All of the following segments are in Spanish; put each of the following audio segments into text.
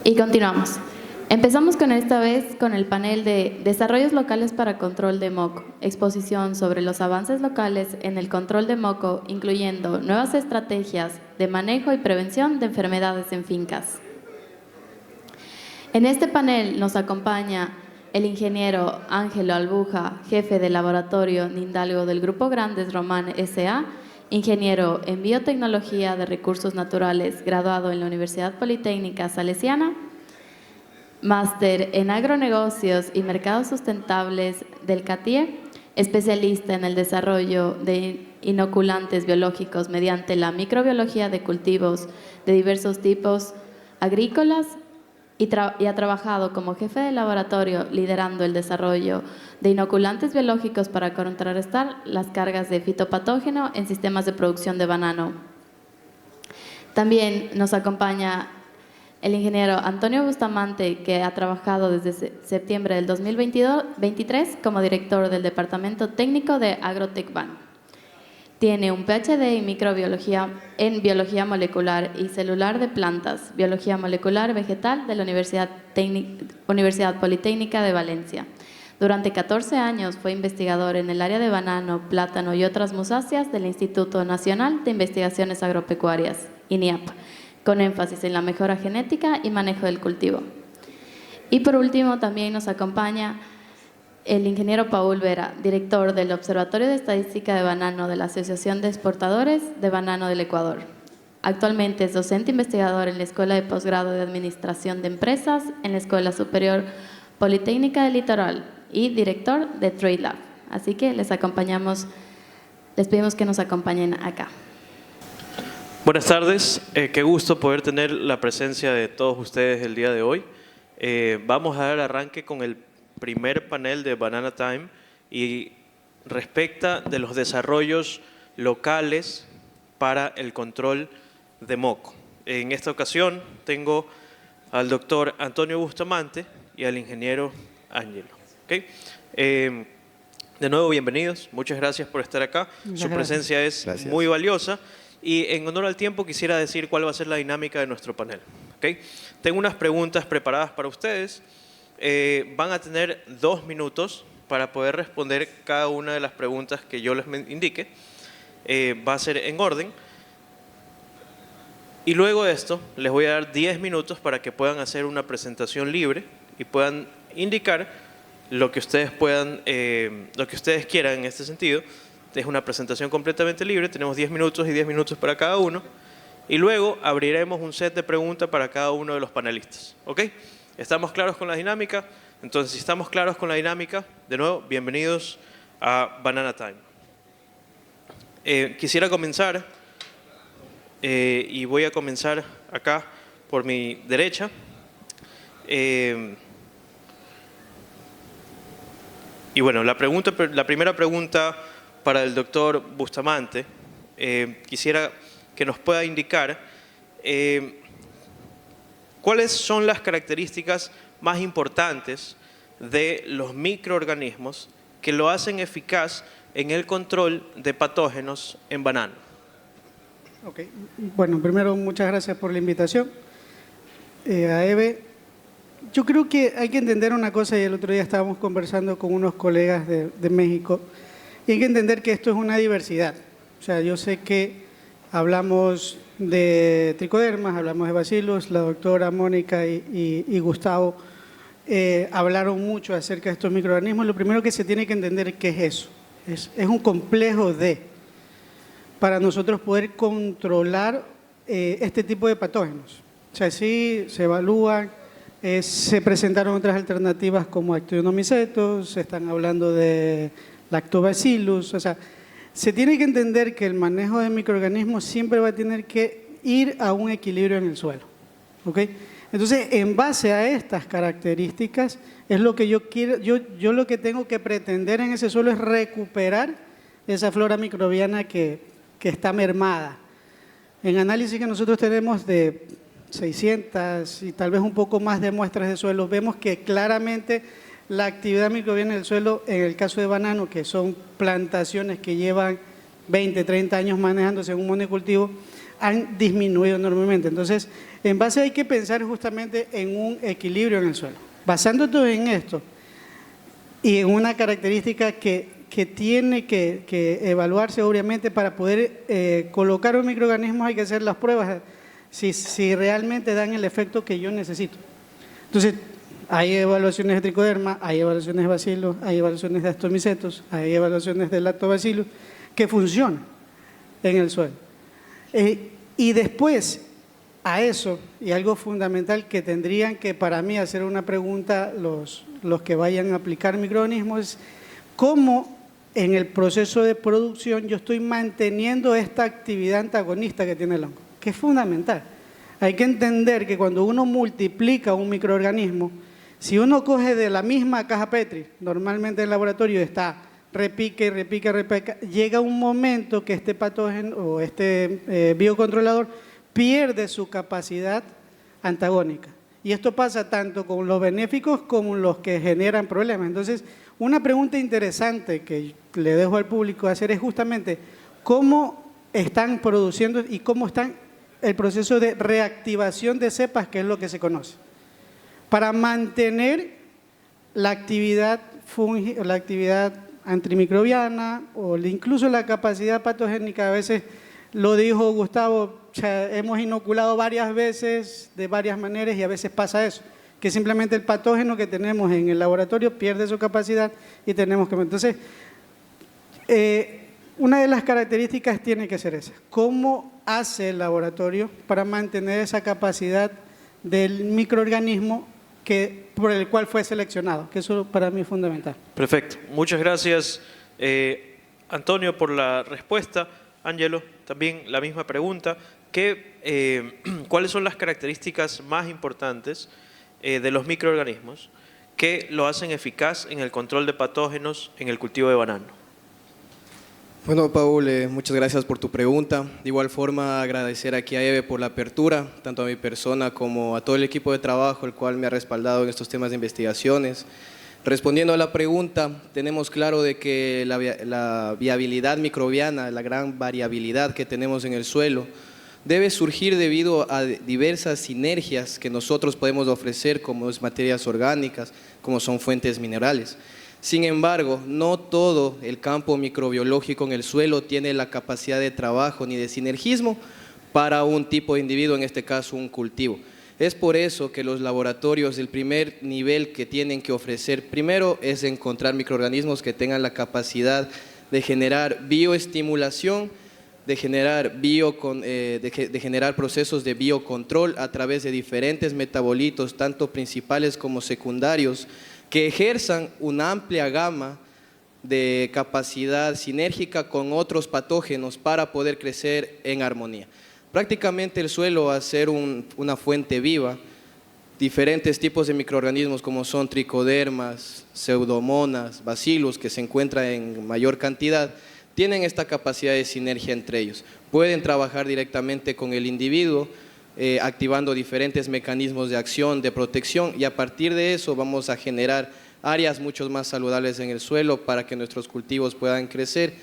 Y continuamos. Empezamos con esta vez con el panel de Desarrollos locales para control de moco, exposición sobre los avances locales en el control de moco, incluyendo nuevas estrategias de manejo y prevención de enfermedades en fincas. En este panel nos acompaña el ingeniero Ángelo Albuja, jefe de laboratorio Nindalgo del Grupo Grandes Román S.A., ingeniero en biotecnología de recursos naturales, graduado en la Universidad Politécnica Salesiana, máster en agronegocios y mercados sustentables del CATIE, especialista en el desarrollo de inoculantes biológicos mediante la microbiología de cultivos de diversos tipos agrícolas y ha trabajado como jefe de laboratorio liderando el desarrollo de inoculantes biológicos para contrarrestar las cargas de fitopatógeno en sistemas de producción de banano. También nos acompaña el ingeniero Antonio Bustamante, que ha trabajado desde septiembre del 2023 como director del Departamento Técnico de Agrotecban. Tiene un PhD en Biología Molecular y Celular de Plantas, Biología Molecular Vegetal de la Universidad Politécnica de Valencia. Durante 14 años fue investigador en el área de banano, plátano y otras musáceas del Instituto Nacional de Investigaciones Agropecuarias, INIAP, con énfasis en la mejora genética y manejo del cultivo. Y por último, también nos acompaña el ingeniero Paul Vera, director del Observatorio de Estadística de Banano de la Asociación de Exportadores de Banano del Ecuador. Actualmente es docente investigador en la Escuela de Posgrado de Administración de Empresas, en la Escuela Superior Politécnica del Litoral y director de Trade Lab. Así que les pedimos que nos acompañen acá. Buenas tardes, qué gusto poder tener la presencia de todos ustedes el día de hoy. Vamos a dar arranque con el primer panel de Banana Time y respecta de los desarrollos locales para el control de moco. En esta ocasión tengo al doctor Antonio Bustamante y al ingeniero Ángelo. ¿Okay? De nuevo, bienvenidos. Muchas gracias por estar acá. Su presencia es muy valiosa. Y en honor al tiempo quisiera decir cuál va a ser la dinámica de nuestro panel. ¿Okay? Tengo unas preguntas preparadas para ustedes. Van a tener 2 minutos para poder responder cada una de las preguntas que yo les indique. Va a ser en orden. Y luego de esto les voy a dar 10 minutos para que puedan hacer una presentación libre y puedan indicar lo que ustedes quieran en este sentido. Es una presentación completamente libre, tenemos 10 minutos y 10 minutos para cada uno. Y luego abriremos un set de preguntas para cada uno de los panelistas. ¿Ok? ¿Estamos claros con la dinámica? Entonces, si estamos claros con la dinámica, de nuevo, bienvenidos a Banana Time. Quisiera comenzar, y voy a comenzar acá por mi derecha. Y bueno, la primera pregunta para el doctor Bustamante, quisiera que nos pueda indicar cuáles son las características más importantes de los microorganismos que lo hacen eficaz en el control de patógenos en banano. Okay. Bueno, primero muchas gracias por la invitación. A Eve, yo creo que hay que entender una cosa, y el otro día estábamos conversando con unos colegas de México, y hay que entender que esto es una diversidad. O sea, yo sé que hablamos de tricodermas, hablamos de bacilos, la doctora Mónica y Gustavo hablaron mucho acerca de estos microorganismos. Lo primero que se tiene que entender es qué es eso. Es un complejo para nosotros poder controlar este tipo de patógenos. O sea, sí se evalúan, se presentaron otras alternativas como actinomycetos, se están hablando de lactobacillus. O sea, se tiene que entender que el manejo de microorganismos siempre va a tener que ir a un equilibrio en el suelo. ¿Okay? Entonces, en base a estas características, es lo que yo quiero, yo lo que tengo que pretender en ese suelo es recuperar esa flora microbiana que está mermada. En análisis que nosotros tenemos de 600 y tal vez un poco más de muestras de suelo, vemos que claramente la actividad microbiana del suelo, en el caso de banano, que son plantaciones que llevan 20, 30 años manejándose en un monocultivo, han disminuido enormemente. Entonces, en base hay que pensar justamente en un equilibrio en el suelo. Basándonos en esto y en una característica que tiene que evaluarse obviamente para poder colocar un microorganismo, hay que hacer las pruebas si realmente dan el efecto que yo necesito. Entonces, hay evaluaciones de tricoderma, hay evaluaciones de bacilos, hay evaluaciones de astromicetos, hay evaluaciones de lactobacillus que funcionan en el suelo. Y después a eso, y algo fundamental que tendrían que para mí hacer una pregunta los que vayan a aplicar microorganismos es cómo en el proceso de producción yo estoy manteniendo esta actividad antagonista que tiene el hongo, que es fundamental. Hay que entender que cuando uno multiplica un microorganismo, si uno coge de la misma caja Petri, normalmente en el laboratorio está repique, llega un momento que este patógeno o este biocontrolador pierde su capacidad antagónica. Y esto pasa tanto con los benéficos como los que generan problemas. Entonces, una pregunta interesante que le dejo al público hacer es justamente cómo están produciendo y cómo están el proceso de reactivación de cepas, que es lo que se conoce, para mantener la actividad la actividad antimicrobiana o incluso la capacidad patogénica. A veces lo dijo Gustavo, hemos inoculado varias veces de varias maneras y a veces pasa eso, que simplemente el patógeno que tenemos en el laboratorio pierde su capacidad y tenemos que… Entonces, una de las características tiene que ser esa. ¿Cómo hace el laboratorio para mantener esa capacidad del microorganismo por el cual fue seleccionado? Que eso para mí es fundamental. Perfecto. Muchas gracias, Antonio, por la respuesta. Ángelo, también la misma pregunta. ¿Cuáles son las características más importantes de los microorganismos que lo hacen eficaz en el control de patógenos en el cultivo de banano? Bueno, Paul, muchas gracias por tu pregunta. De igual forma, agradecer aquí a Eve por la apertura, tanto a mi persona como a todo el equipo de trabajo, el cual me ha respaldado en estos temas de investigaciones. Respondiendo a la pregunta, tenemos claro de que la viabilidad microbiana, la gran variabilidad que tenemos en el suelo, debe surgir debido a diversas sinergias que nosotros podemos ofrecer, como es materias orgánicas, como son fuentes minerales. Sin embargo, no todo el campo microbiológico en el suelo tiene la capacidad de trabajo ni de sinergismo para un tipo de individuo, en este caso un cultivo. Es por eso que los laboratorios, el primer nivel que tienen que ofrecer primero es encontrar microorganismos que tengan la capacidad de generar bioestimulación, de generar procesos de biocontrol a través de diferentes metabolitos, tanto principales como secundarios, que ejerzan una amplia gama de capacidad sinérgica con otros patógenos para poder crecer en armonía. Prácticamente el suelo, al ser una fuente viva, diferentes tipos de microorganismos como son tricodermas, pseudomonas, bacillus, que se encuentran en mayor cantidad, tienen esta capacidad de sinergia entre ellos. Pueden trabajar directamente con el individuo, activando diferentes mecanismos de acción, de protección, y a partir de eso vamos a generar áreas mucho más saludables en el suelo para que nuestros cultivos puedan crecer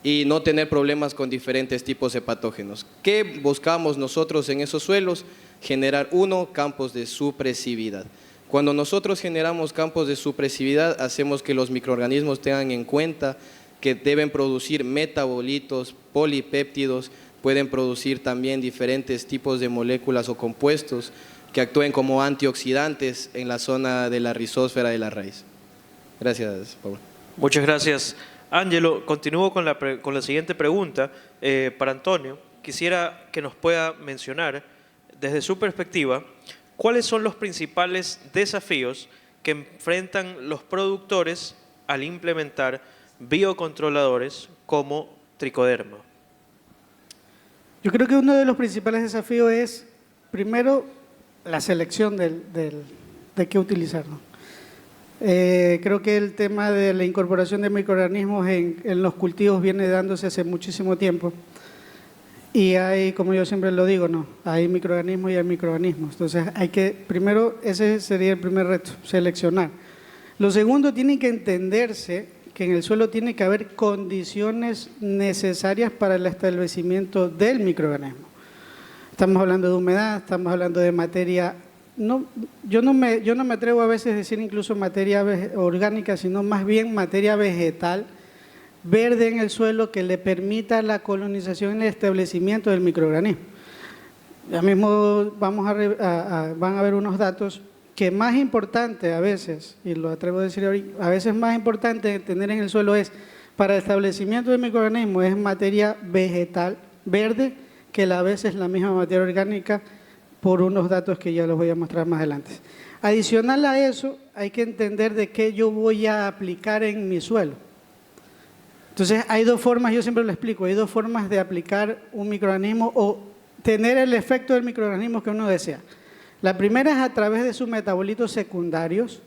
y no tener problemas con diferentes tipos de patógenos. ¿Qué buscamos nosotros en esos suelos? Generar, campos de supresividad. Cuando nosotros generamos campos de supresividad, hacemos que los microorganismos tengan en cuenta que deben producir metabolitos, polipéptidos, pueden producir también diferentes tipos de moléculas o compuestos que actúen como antioxidantes en la zona de la rizósfera de la raíz. Gracias, Paul. Muchas gracias, Ángelo. Continúo con la siguiente pregunta para Antonio. Quisiera que nos pueda mencionar, desde su perspectiva, cuáles son los principales desafíos que enfrentan los productores al implementar biocontroladores como tricoderma. Yo creo que uno de los principales desafíos es, primero, la selección de qué utilizar, ¿no? Creo que el tema de la incorporación de microorganismos en los cultivos viene dándose hace muchísimo tiempo. Y hay, como yo siempre lo digo, ¿no? Hay microorganismos y hay microorganismos. Entonces, primero, ese sería el primer reto, seleccionar. Lo segundo, tiene que entenderse que en el suelo tiene que haber condiciones necesarias para el establecimiento del microorganismo. Estamos hablando de humedad, estamos hablando de materia, yo no me atrevo a veces a decir incluso materia orgánica, sino más bien materia vegetal, verde en el suelo que le permita la colonización y el establecimiento del microorganismo. Ya mismo van a ver unos datos que más importante a veces, y lo atrevo a decir ahorita, a veces más importante tener en el suelo es, para el establecimiento del microorganismo, es materia vegetal verde, que a veces la misma materia orgánica, por unos datos que ya los voy a mostrar más adelante. Adicional a eso, hay que entender de qué yo voy a aplicar en mi suelo. Entonces, hay dos formas, yo siempre lo explico, hay dos formas de aplicar un microorganismo o tener el efecto del microorganismo que uno desea. La primera es a través de sus metabolitos secundarios,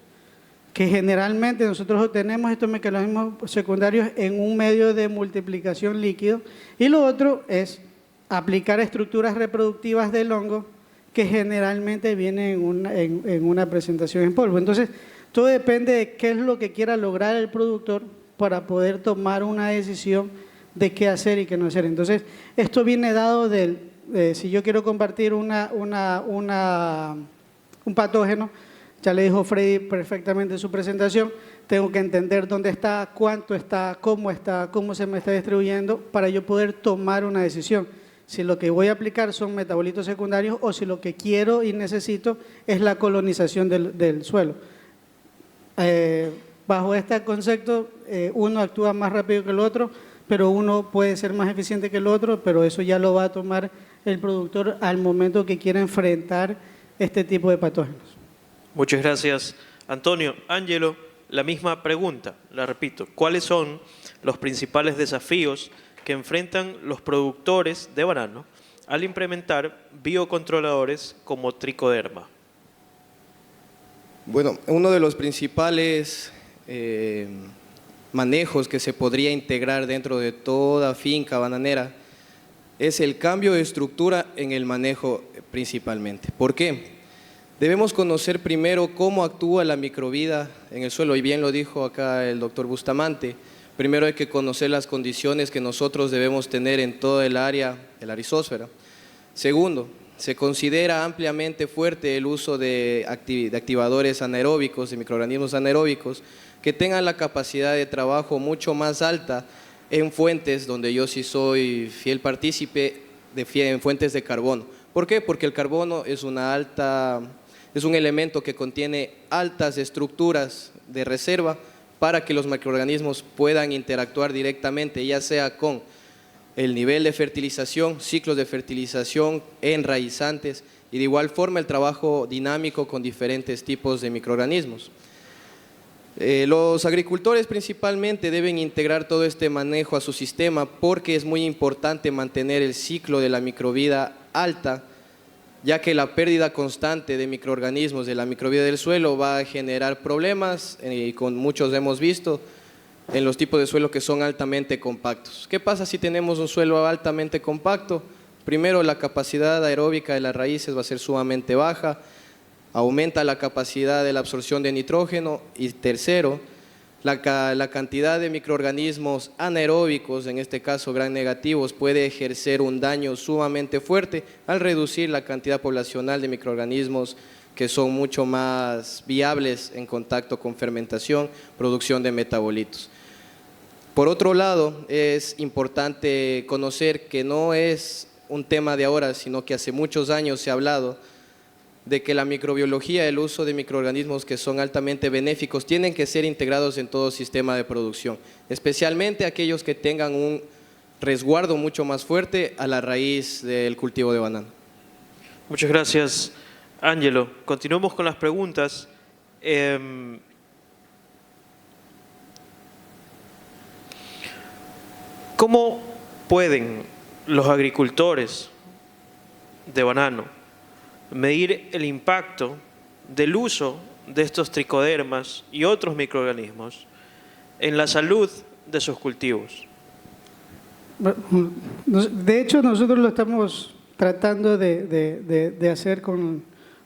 que generalmente nosotros obtenemos estos mecanismos secundarios en un medio de multiplicación líquido, y lo otro es aplicar estructuras reproductivas del hongo que generalmente vienen en una presentación en polvo. Entonces, todo depende de qué es lo que quiera lograr el productor para poder tomar una decisión de qué hacer y qué no hacer. Entonces, esto viene dado si yo quiero compartir un patógeno, ya le dijo Freddy perfectamente en su presentación, tengo que entender dónde está, cuánto está, cómo se me está distribuyendo para yo poder tomar una decisión. Si lo que voy a aplicar son metabolitos secundarios o si lo que quiero y necesito es la colonización del suelo. Bajo este concepto, uno actúa más rápido que el otro, pero uno puede ser más eficiente que el otro, pero eso ya lo va a tomar el productor al momento que quiera enfrentar este tipo de patógenos. Muchas gracias, Antonio. Ángelo, la misma pregunta, la repito. ¿Cuáles son los principales desafíos que enfrentan los productores de banano al implementar biocontroladores como tricoderma? Bueno, uno de los principales manejos que se podría integrar dentro de toda finca bananera es el cambio de estructura en el manejo principalmente. ¿Por qué? Debemos conocer primero cómo actúa la microvida en el suelo, y bien lo dijo acá el doctor Bustamante. Primero hay que conocer las condiciones que nosotros debemos tener en toda el área de la rizósfera. Segundo, se considera ampliamente fuerte el uso de activadores anaeróbicos, de microorganismos anaeróbicos, que tengan la capacidad de trabajo mucho más alta en fuentes donde yo sí soy fiel partícipe en fuentes de carbono. ¿Por qué? Porque el carbono es un elemento que contiene altas estructuras de reserva para que los microorganismos puedan interactuar directamente, ya sea con el nivel de fertilización, ciclos de fertilización, enraizantes y de igual forma el trabajo dinámico con diferentes tipos de microorganismos. Los agricultores principalmente deben integrar todo este manejo a su sistema porque es muy importante mantener el ciclo de la microvida alta, ya que la pérdida constante de microorganismos de la microvida del suelo va a generar problemas, y con muchos hemos visto en los tipos de suelo que son altamente compactos. ¿Qué pasa si tenemos un suelo altamente compacto? Primero, la capacidad aeróbica de las raíces va a ser sumamente baja, aumenta la capacidad de la absorción de nitrógeno, y tercero, la cantidad de microorganismos anaeróbicos, en este caso gram negativos, puede ejercer un daño sumamente fuerte al reducir la cantidad poblacional de microorganismos que son mucho más viables en contacto con fermentación, producción de metabolitos. Por otro lado, es importante conocer que no es un tema de ahora, sino que hace muchos años se ha hablado de que la microbiología, el uso de microorganismos que son altamente benéficos, tienen que ser integrados en todo sistema de producción, especialmente aquellos que tengan un resguardo mucho más fuerte a la raíz del cultivo de banano. Muchas gracias, Ángelo. Continuamos con las preguntas. ¿Cómo pueden los agricultores de banano medir el impacto del uso de estos tricodermas y otros microorganismos en la salud de sus cultivos? De hecho, nosotros lo estamos tratando de hacer con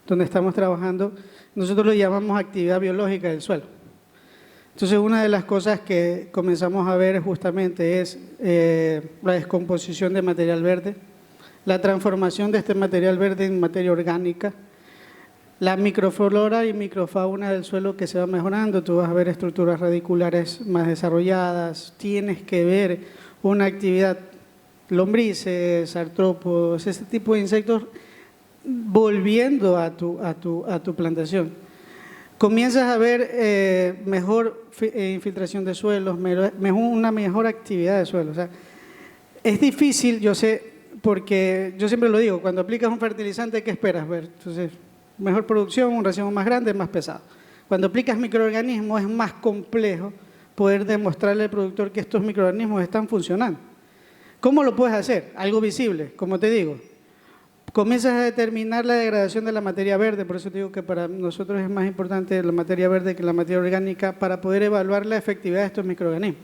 donde estamos trabajando. Nosotros lo llamamos actividad biológica del suelo. Entonces, una de las cosas que comenzamos a ver justamente es la descomposición de material verde. la transformación de este material verde en materia orgánica, la microflora y microfauna del suelo que se va mejorando. Tú vas a ver estructuras radiculares más desarrolladas, tienes que ver una actividad, lombrices, artrópodos, ese tipo de insectos volviendo a tu plantación. Comienzas a ver mejor infiltración de suelos, una mejor actividad de suelo. O sea, es difícil, yo sé, porque yo siempre lo digo, cuando aplicas un fertilizante, ¿qué esperas ver? Entonces, mejor producción, un racimo más grande, más pesado. Cuando aplicas microorganismos es más complejo poder demostrarle al productor que estos microorganismos están funcionando. ¿Cómo lo puedes hacer? Algo visible, como te digo. Comienzas a determinar la degradación de la materia verde, por eso te digo que para nosotros es más importante la materia verde que la materia orgánica para poder evaluar la efectividad de estos microorganismos.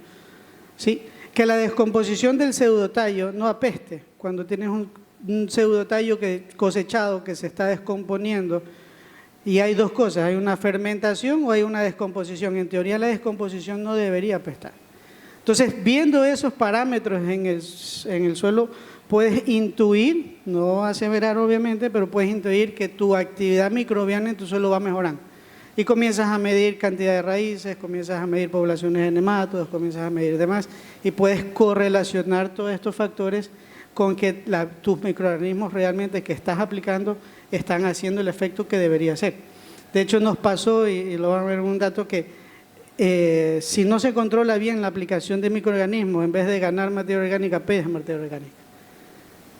¿Sí? Que la descomposición del pseudotallo no apeste. Cuando tienes un pseudotallo cosechado que se está descomponiendo, y hay dos cosas, hay una fermentación o hay una descomposición. En teoría la descomposición no debería apestar. Entonces, viendo esos parámetros en el suelo, puedes intuir, no aseverar obviamente, pero puedes intuir que tu actividad microbiana en tu suelo va mejorando. Y comienzas a medir cantidad de raíces, comienzas a medir poblaciones de nematodos, comienzas a medir demás, y puedes correlacionar todos estos factores con que tus microorganismos realmente que estás aplicando están haciendo el efecto que debería hacer. De hecho, nos pasó, y lo van a ver en un dato, que si no se controla bien la aplicación de microorganismos, en vez de ganar materia orgánica, pierdes materia orgánica.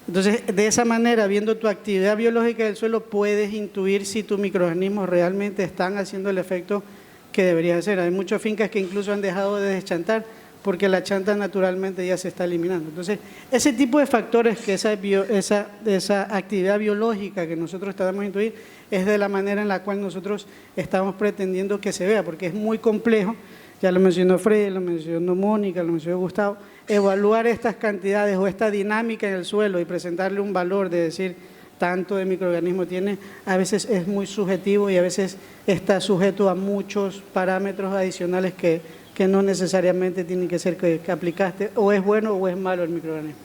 Entonces, de esa manera, viendo tu actividad biológica del suelo, puedes intuir si tus microorganismos realmente están haciendo el efecto que debería hacer. Hay muchas fincas que incluso han dejado de deschantar porque la chanta naturalmente ya se está eliminando. Entonces, ese tipo de factores, que esa actividad biológica que nosotros tratamos de intuir, es de la manera en la cual nosotros estamos pretendiendo que se vea, porque es muy complejo, ya lo mencionó Freddy, lo mencionó Mónica, lo mencionó Gustavo, evaluar estas cantidades o esta dinámica en el suelo y presentarle un valor de decir tanto de microorganismo tiene, a veces es muy subjetivo y a veces está sujeto a muchos parámetros adicionales que no necesariamente tienen que ser que aplicaste, o es bueno o es malo el microorganismo.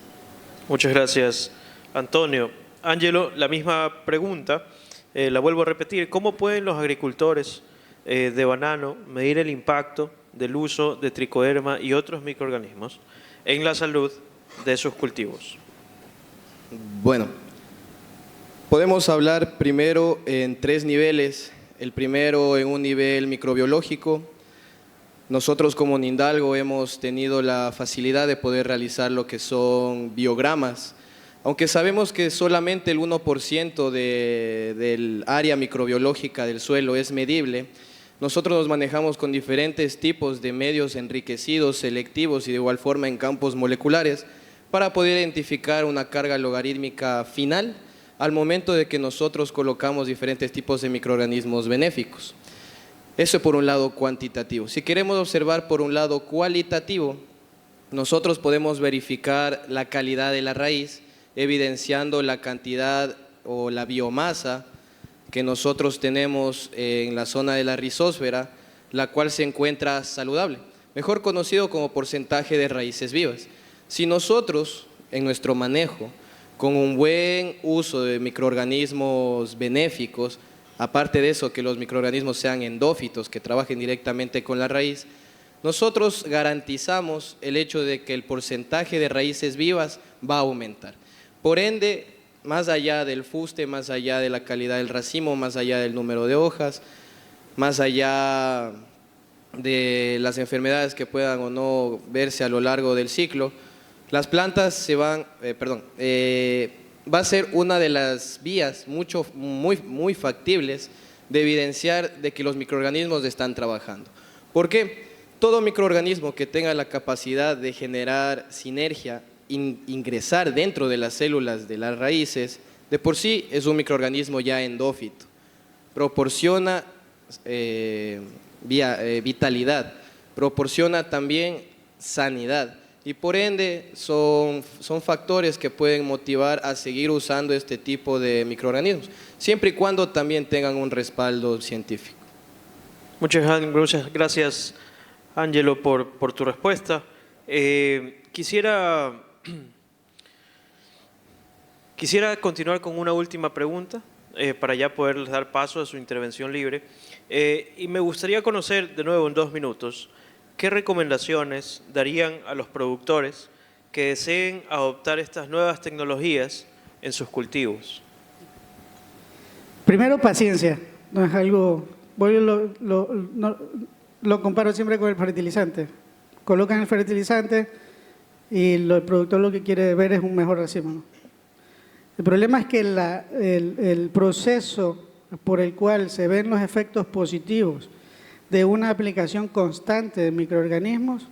Muchas gracias, Antonio. Ángelo, la misma pregunta, la vuelvo a repetir. ¿Cómo pueden los agricultores de banano medir el impacto del uso de tricoderma y otros microorganismos en la salud de sus cultivos? Bueno, podemos hablar primero en 3 niveles. El primero en un nivel microbiológico. Nosotros como Nindalgo hemos tenido la facilidad de poder realizar lo que son biogramas, aunque sabemos que solamente el 1% del área microbiológica del suelo es medible. Nosotros nos manejamos con diferentes tipos de medios enriquecidos, selectivos y de igual forma en campos moleculares para poder identificar una carga logarítmica final al momento de que nosotros colocamos diferentes tipos de microorganismos benéficos. Eso por un lado cuantitativo. Si queremos observar por un lado cualitativo, nosotros podemos verificar la calidad de la raíz, evidenciando la cantidad o la biomasa que nosotros tenemos en la zona de la rizósfera, la cual se encuentra saludable, mejor conocido como porcentaje de raíces vivas. Si nosotros, en nuestro manejo, con un buen uso de microorganismos benéficos, aparte de eso, que los microorganismos sean endófitos, que trabajen directamente con la raíz, nosotros garantizamos el hecho de que el porcentaje de raíces vivas va a aumentar. Por ende, más allá del fuste, más allá de la calidad del racimo, más allá del número de hojas, más allá de las enfermedades que puedan o no verse a lo largo del ciclo, las plantas va a ser una de las vías muy factibles de evidenciar de que los microorganismos están trabajando. ¿Por qué? Todo microorganismo que tenga la capacidad de generar sinergia, ingresar dentro de las células de las raíces, de por sí es un microorganismo ya endófito. Proporciona vitalidad, proporciona también sanidad. Y por ende son factores que pueden motivar a seguir usando este tipo de microorganismos, siempre y cuando también tengan un respaldo científico. Muchas gracias, Ángelo, por tu respuesta. Quisiera Quisiera continuar con una última pregunta para ya poder dar paso a su intervención libre. Y me gustaría conocer de nuevo en 2 minutos qué recomendaciones darían a los productores que deseen adoptar estas nuevas tecnologías en sus cultivos. Primero, paciencia. No es algo, lo comparo siempre con el fertilizante. Colocan el fertilizante y el productor lo que quiere ver es un mejor racimo, ¿no? El problema es que el proceso por el cual se ven los efectos positivos de una aplicación constante de microorganismos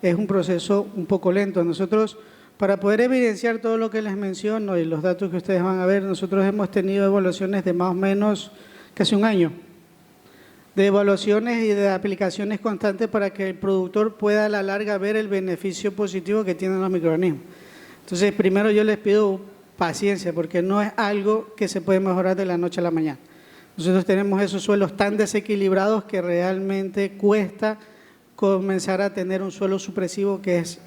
es un proceso un poco lento. Nosotros, para poder evidenciar todo lo que les menciono y los datos que ustedes van a ver, nosotros hemos tenido evaluaciones de más o menos casi un año, de evaluaciones y de aplicaciones constantes para que el productor pueda a la larga ver el beneficio positivo que tienen los microorganismos. Entonces, primero yo les pido paciencia, porque no es algo que se puede mejorar de la noche a la mañana. Nosotros tenemos esos suelos tan desequilibrados que realmente cuesta comenzar a tener un suelo supresivo que es,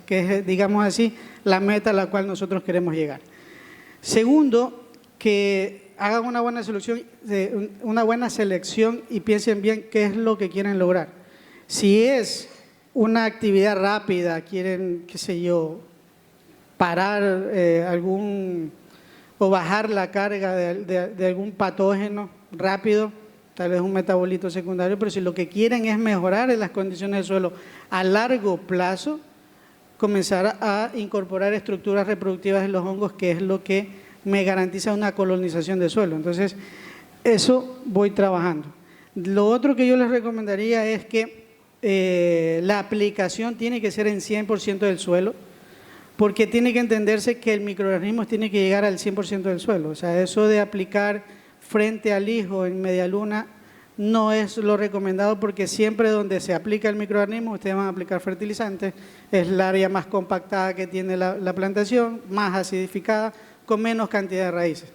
digamos así, la meta a la cual nosotros queremos llegar. Segundo, que hagan una buena selección y piensen bien qué es lo que quieren lograr. Si es una actividad rápida, quieren, qué sé yo, parar o bajar la carga de algún patógeno rápido, tal vez un metabolito secundario, pero si lo que quieren es mejorar las condiciones del suelo a largo plazo, comenzar a incorporar estructuras reproductivas en los hongos, que es lo que me garantiza una colonización de suelo. Entonces, eso voy trabajando. Lo otro que yo les recomendaría es que la aplicación tiene que ser en 100% del suelo, porque tiene que entenderse que el microorganismo tiene que llegar al 100% del suelo. O sea, eso de aplicar frente al hijo en media luna no es lo recomendado, porque siempre donde se aplica el microorganismo, ustedes van a aplicar fertilizantes, es el área más compactada que tiene la plantación, más acidificada, con menos cantidad de raíces.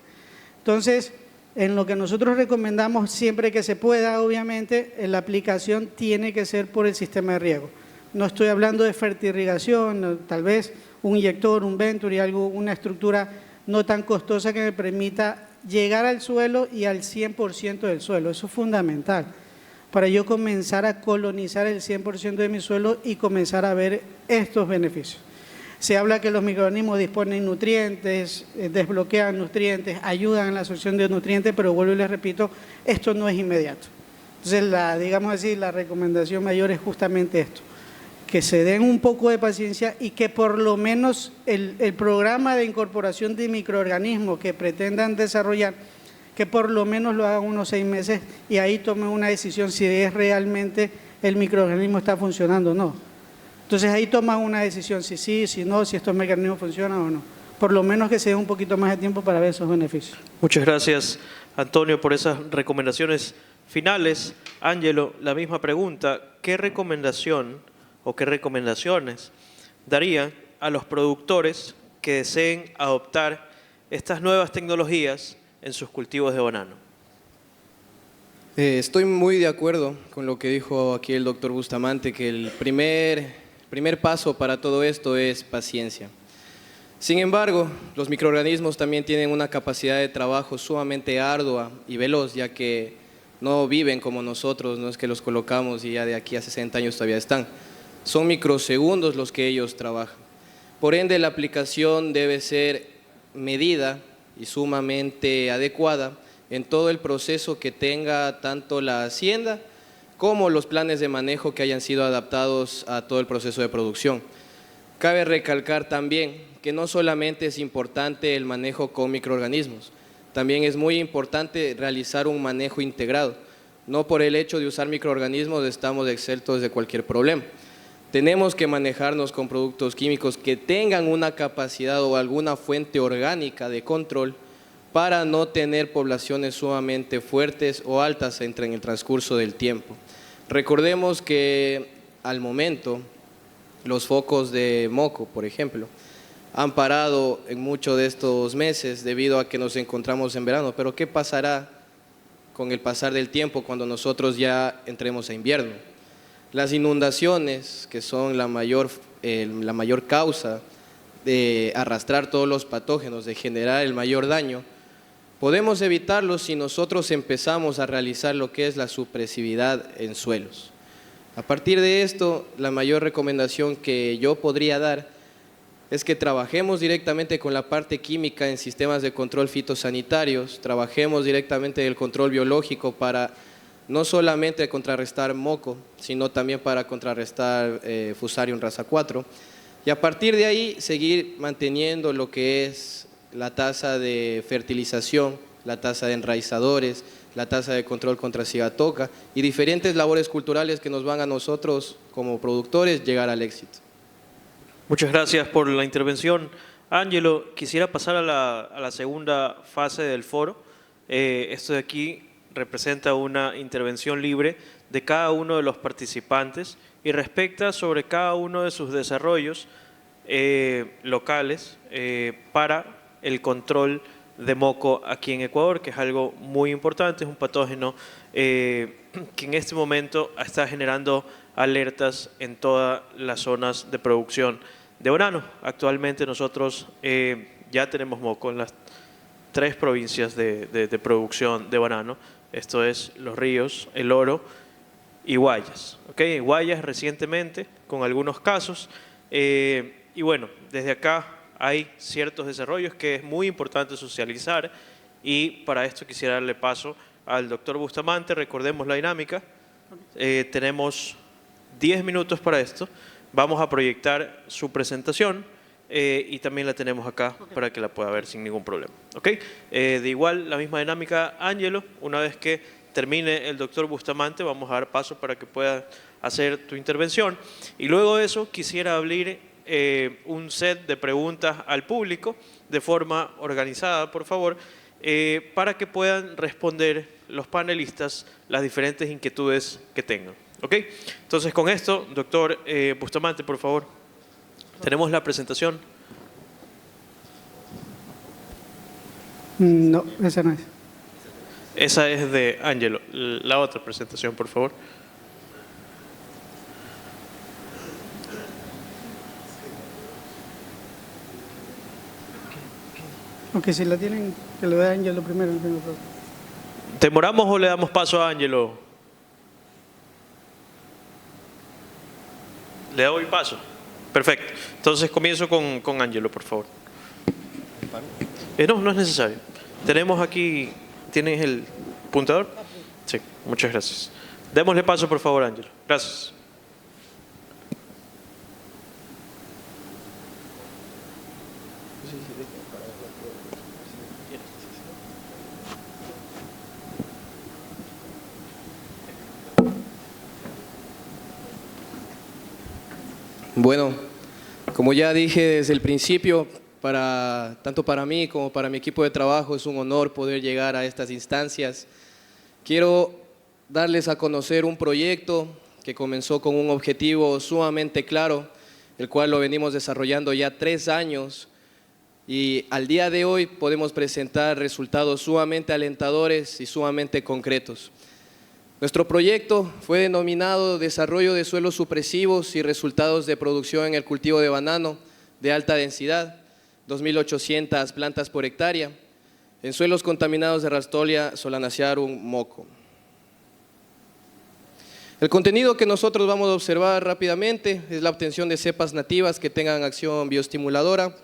Entonces, en lo que nosotros recomendamos siempre que se pueda, obviamente, la aplicación tiene que ser por el sistema de riego. No estoy hablando de fertirrigación, tal vez un inyector, un Venturi, una estructura no tan costosa que me permita llegar al suelo y al 100% del suelo. Eso es fundamental para yo comenzar a colonizar el 100% de mi suelo y comenzar a ver estos beneficios. Se habla que los microorganismos disponen nutrientes, desbloquean nutrientes, ayudan en la absorción de nutrientes, pero vuelvo y les repito, esto no es inmediato. Entonces, digamos así, la recomendación mayor es justamente esto, que se den un poco de paciencia y que por lo menos el programa de incorporación de microorganismos que pretendan desarrollar, que por lo menos lo hagan unos 6 meses y ahí tomen una decisión si es realmente el microorganismo está funcionando o no. Entonces ahí toman una decisión si sí, si no, si estos mecanismos funcionan o no. Por lo menos que se dé un poquito más de tiempo para ver esos beneficios. Muchas gracias, Antonio, por esas recomendaciones finales. Ángelo, la misma pregunta. ¿Qué recomendación o qué recomendaciones darían a los productores que deseen adoptar estas nuevas tecnologías en sus cultivos de banano? Estoy muy de acuerdo con lo que dijo aquí el doctor Bustamante, que el primer paso para todo esto es paciencia. Sin embargo, los microorganismos también tienen una capacidad de trabajo sumamente ardua y veloz, ya que no viven como nosotros, no es que los colocamos y ya de aquí a 60 años todavía están. Son microsegundos los que ellos trabajan. Por ende, la aplicación debe ser medida y sumamente adecuada en todo el proceso que tenga tanto la hacienda como los planes de manejo que hayan sido adaptados a todo el proceso de producción. Cabe recalcar también que no solamente es importante el manejo con microorganismos, también es muy importante realizar un manejo integrado. No por el hecho de usar microorganismos estamos exentos de cualquier problema. Tenemos que manejarnos con productos químicos que tengan una capacidad o alguna fuente orgánica de control para no tener poblaciones sumamente fuertes o altas en el transcurso del tiempo. Recordemos que al momento los focos de moco, por ejemplo, han parado en muchos de estos meses debido a que nos encontramos en verano. Pero ¿qué pasará con el pasar del tiempo cuando nosotros ya entremos a invierno? Las inundaciones, que son la mayor causa de arrastrar todos los patógenos, de generar el mayor daño, podemos evitarlo si nosotros empezamos a realizar lo que es la supresividad en suelos. A partir de esto, la mayor recomendación que yo podría dar es que trabajemos directamente con la parte química en sistemas de control fitosanitarios, trabajemos directamente el control biológico para no solamente contrarrestar moco, sino también para contrarrestar Fusarium raza 4. Y a partir de ahí seguir manteniendo lo que es la tasa de fertilización, la tasa de enraizadores, la tasa de control contra cigatoca y diferentes labores culturales que nos van a nosotros como productores llegar al éxito. Muchas gracias por la intervención. Ángelo, quisiera pasar a la segunda fase del foro. Esto de aquí representa una intervención libre de cada uno de los participantes y respecta sobre cada uno de sus desarrollos locales para el control de moco aquí en Ecuador, que es algo muy importante, es un patógeno que en este momento está generando alertas en todas las zonas de producción de banano. Actualmente nosotros ya tenemos moco en las 3 provincias de producción de banano, esto es Los Ríos, El Oro y Guayas. ¿Okay? Guayas recientemente, con algunos casos, y bueno, desde acá hay ciertos desarrollos que es muy importante socializar y para esto quisiera darle paso al doctor Bustamante. Recordemos la dinámica, tenemos 10 minutos para esto, vamos a proyectar su presentación y también la tenemos acá para que la pueda ver sin ningún problema. ¿Okay? De igual, la misma dinámica, Ángelo, una vez que termine el doctor Bustamante vamos a dar paso para que pueda hacer tu intervención y luego de eso quisiera abrir un set de preguntas al público de forma organizada, por favor, para que puedan responder los panelistas las diferentes inquietudes que tengan. ¿Ok? Entonces, con esto, doctor Bustamante, por favor, tenemos la presentación. No, esa no es. Esa es de Ángelo. La otra presentación, por favor. Aunque si la tienen, que lo dé Ángelo primero, no tengo problema. ¿Demoramos o le damos paso a Ángelo? ¿Le doy paso? Perfecto. Entonces comienzo con Ángelo, por favor. No, no es necesario. Tenemos aquí, ¿tienes el puntador? Sí, muchas gracias. Démosle paso, por favor, Ángelo. Gracias. Bueno, como ya dije desde el principio, tanto para mí como para mi equipo de trabajo es un honor poder llegar a estas instancias. Quiero darles a conocer un proyecto que comenzó con un objetivo sumamente claro, el cual lo venimos desarrollando ya 3 años y al día de hoy podemos presentar resultados sumamente alentadores y sumamente concretos. Nuestro proyecto fue denominado Desarrollo de Suelos Supresivos y Resultados de Producción en el Cultivo de Banano de Alta Densidad, 2.800 plantas por hectárea, en suelos contaminados de Ralstolia solanacearum moco. El contenido que nosotros vamos a observar rápidamente es la obtención de cepas nativas que tengan acción bioestimuladora,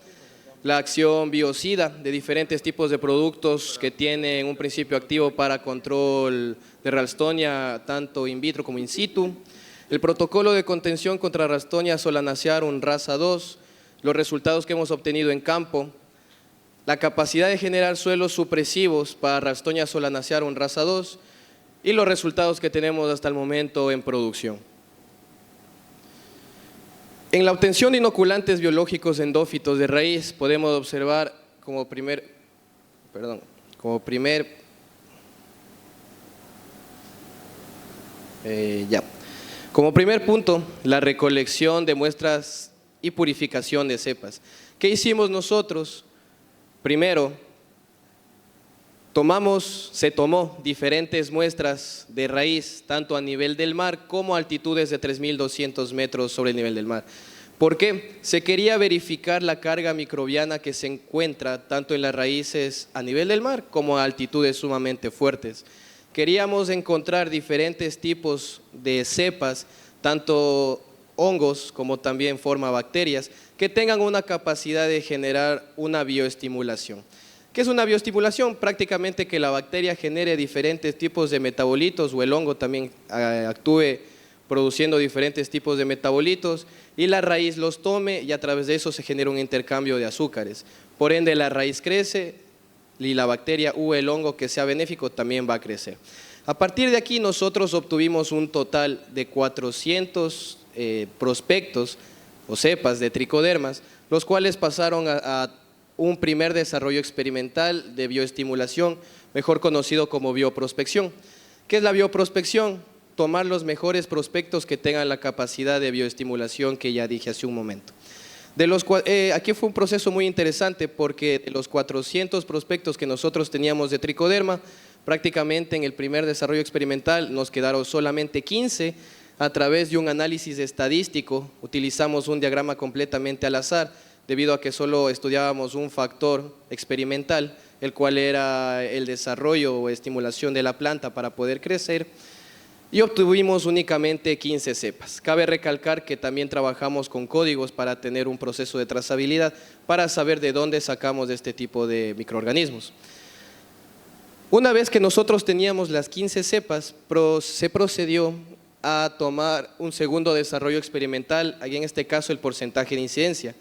la acción biocida de diferentes tipos de productos que tienen un principio activo para control de Ralstonia, tanto in vitro como in situ, el protocolo de contención contra Ralstonia solanacearum raza 2, los resultados que hemos obtenido en campo, la capacidad de generar suelos supresivos para Ralstonia solanacearum raza 2 y los resultados que tenemos hasta el momento en producción. En la obtención de inoculantes biológicos endófitos de raíz podemos observar como primer punto la recolección de muestras y purificación de cepas. ¿Qué hicimos nosotros? Primero, se tomó diferentes muestras de raíz, tanto a nivel del mar como a altitudes de 3.200 metros sobre el nivel del mar. ¿Por qué? Se quería verificar la carga microbiana que se encuentra tanto en las raíces a nivel del mar como a altitudes sumamente fuertes. Queríamos encontrar diferentes tipos de cepas, tanto hongos como también forma bacterias, que tengan una capacidad de generar una bioestimulación. ¿Qué es una bioestimulación? Prácticamente que la bacteria genere diferentes tipos de metabolitos o el hongo también actúe produciendo diferentes tipos de metabolitos y la raíz los tome y a través de eso se genera un intercambio de azúcares. Por ende la raíz crece y la bacteria o el hongo que sea benéfico también va a crecer. A partir de aquí nosotros obtuvimos un total de 400 prospectos o cepas de tricodermas, los cuales pasaron a un primer desarrollo experimental de bioestimulación, mejor conocido como bioprospección. ¿Qué es la bioprospección? Tomar los mejores prospectos que tengan la capacidad de bioestimulación que ya dije hace un momento. Aquí fue un proceso muy interesante porque de los 400 prospectos que nosotros teníamos de tricoderma, prácticamente en el primer desarrollo experimental nos quedaron solamente 15. A través de un análisis estadístico utilizamos un diagrama completamente al azar debido a que solo estudiábamos un factor experimental, el cual era el desarrollo o estimulación de la planta para poder crecer, y obtuvimos únicamente 15 cepas. Cabe recalcar que también trabajamos con códigos para tener un proceso de trazabilidad para saber de dónde sacamos este tipo de microorganismos. Una vez que nosotros teníamos las 15 cepas, se procedió a tomar un segundo desarrollo experimental, aquí en este caso el porcentaje de incidencia.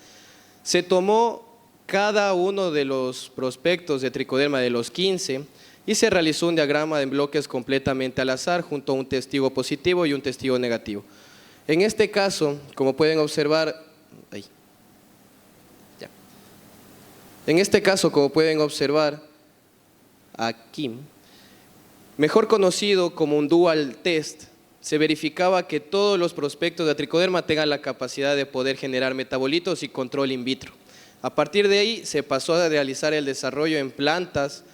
Se tomó cada uno de los prospectos de tricoderma de los 15 y se realizó un diagrama de bloques completamente al azar junto a un testigo positivo y un testigo negativo. En este caso, como pueden observar, aquí, mejor conocido como un dual test, se verificaba que todos los prospectos de tricoderma tengan la capacidad de poder generar metabolitos y control in vitro. A partir de ahí se pasó a realizar el desarrollo en plantas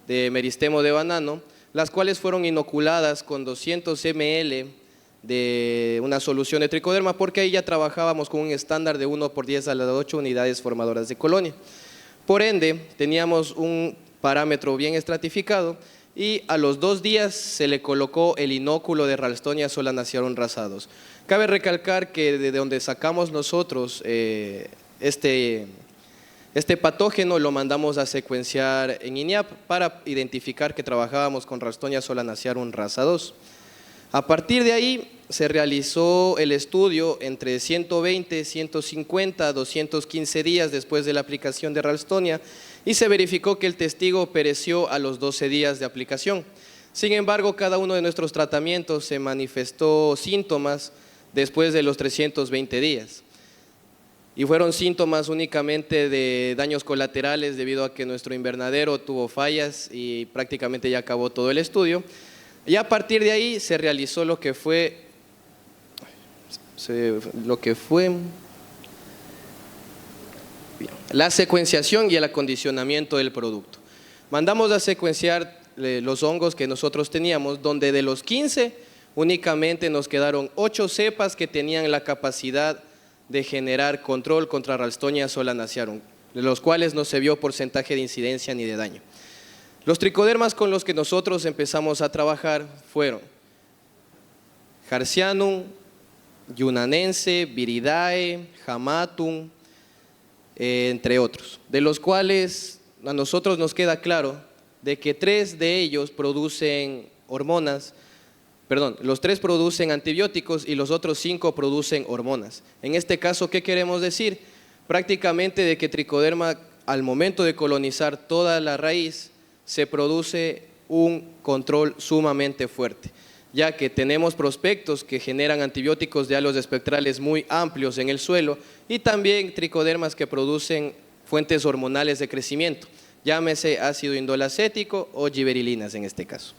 de meristemo de banano, las cuales fueron inoculadas con 200 ml de una solución de tricoderma, porque ahí ya trabajábamos con un estándar de 1/10⁸ unidades formadoras de colonia. Por ende, teníamos un parámetro bien estratificado y a los 2 días se le colocó el inóculo de Ralstonia solanacearum rasa 2. Cabe recalcar que de donde sacamos nosotros este patógeno lo mandamos a secuenciar en INIAP para identificar que trabajábamos con Ralstonia solanacearum rasa 2. A partir de ahí se realizó el estudio entre 120, 150, 215 días después de la aplicación de Ralstonia y se verificó que el testigo pereció a los 12 días de aplicación. Sin embargo, cada uno de nuestros tratamientos se manifestó síntomas después de los 320 días. Y fueron síntomas únicamente de daños colaterales debido a que nuestro invernadero tuvo fallas y prácticamente ya acabó todo el estudio. Y a partir de ahí se realizó lo que fue la secuenciación y el acondicionamiento del producto. Mandamos a secuenciar los hongos que nosotros teníamos, donde de los 15 únicamente nos quedaron 8 cepas que tenían la capacidad de generar control contra Ralstonia solanacearum, de los cuales no se vio porcentaje de incidencia ni de daño. Los tricodermas con los que nosotros empezamos a trabajar fueron Harsianum, Yunanense, Viridae, Hamatum, entre otros, de los cuales a nosotros nos queda claro de que 3 de ellos producen hormonas, los 3 producen antibióticos y los otros 5 producen hormonas. En este caso, ¿qué queremos decir? Prácticamente de que tricoderma al momento de colonizar toda la raíz se produce un control sumamente fuerte, ya que tenemos prospectos que generan antibióticos de halos espectrales muy amplios en el suelo y también tricodermas que producen fuentes hormonales de crecimiento, llámese ácido indolacético o giberilinas en este caso.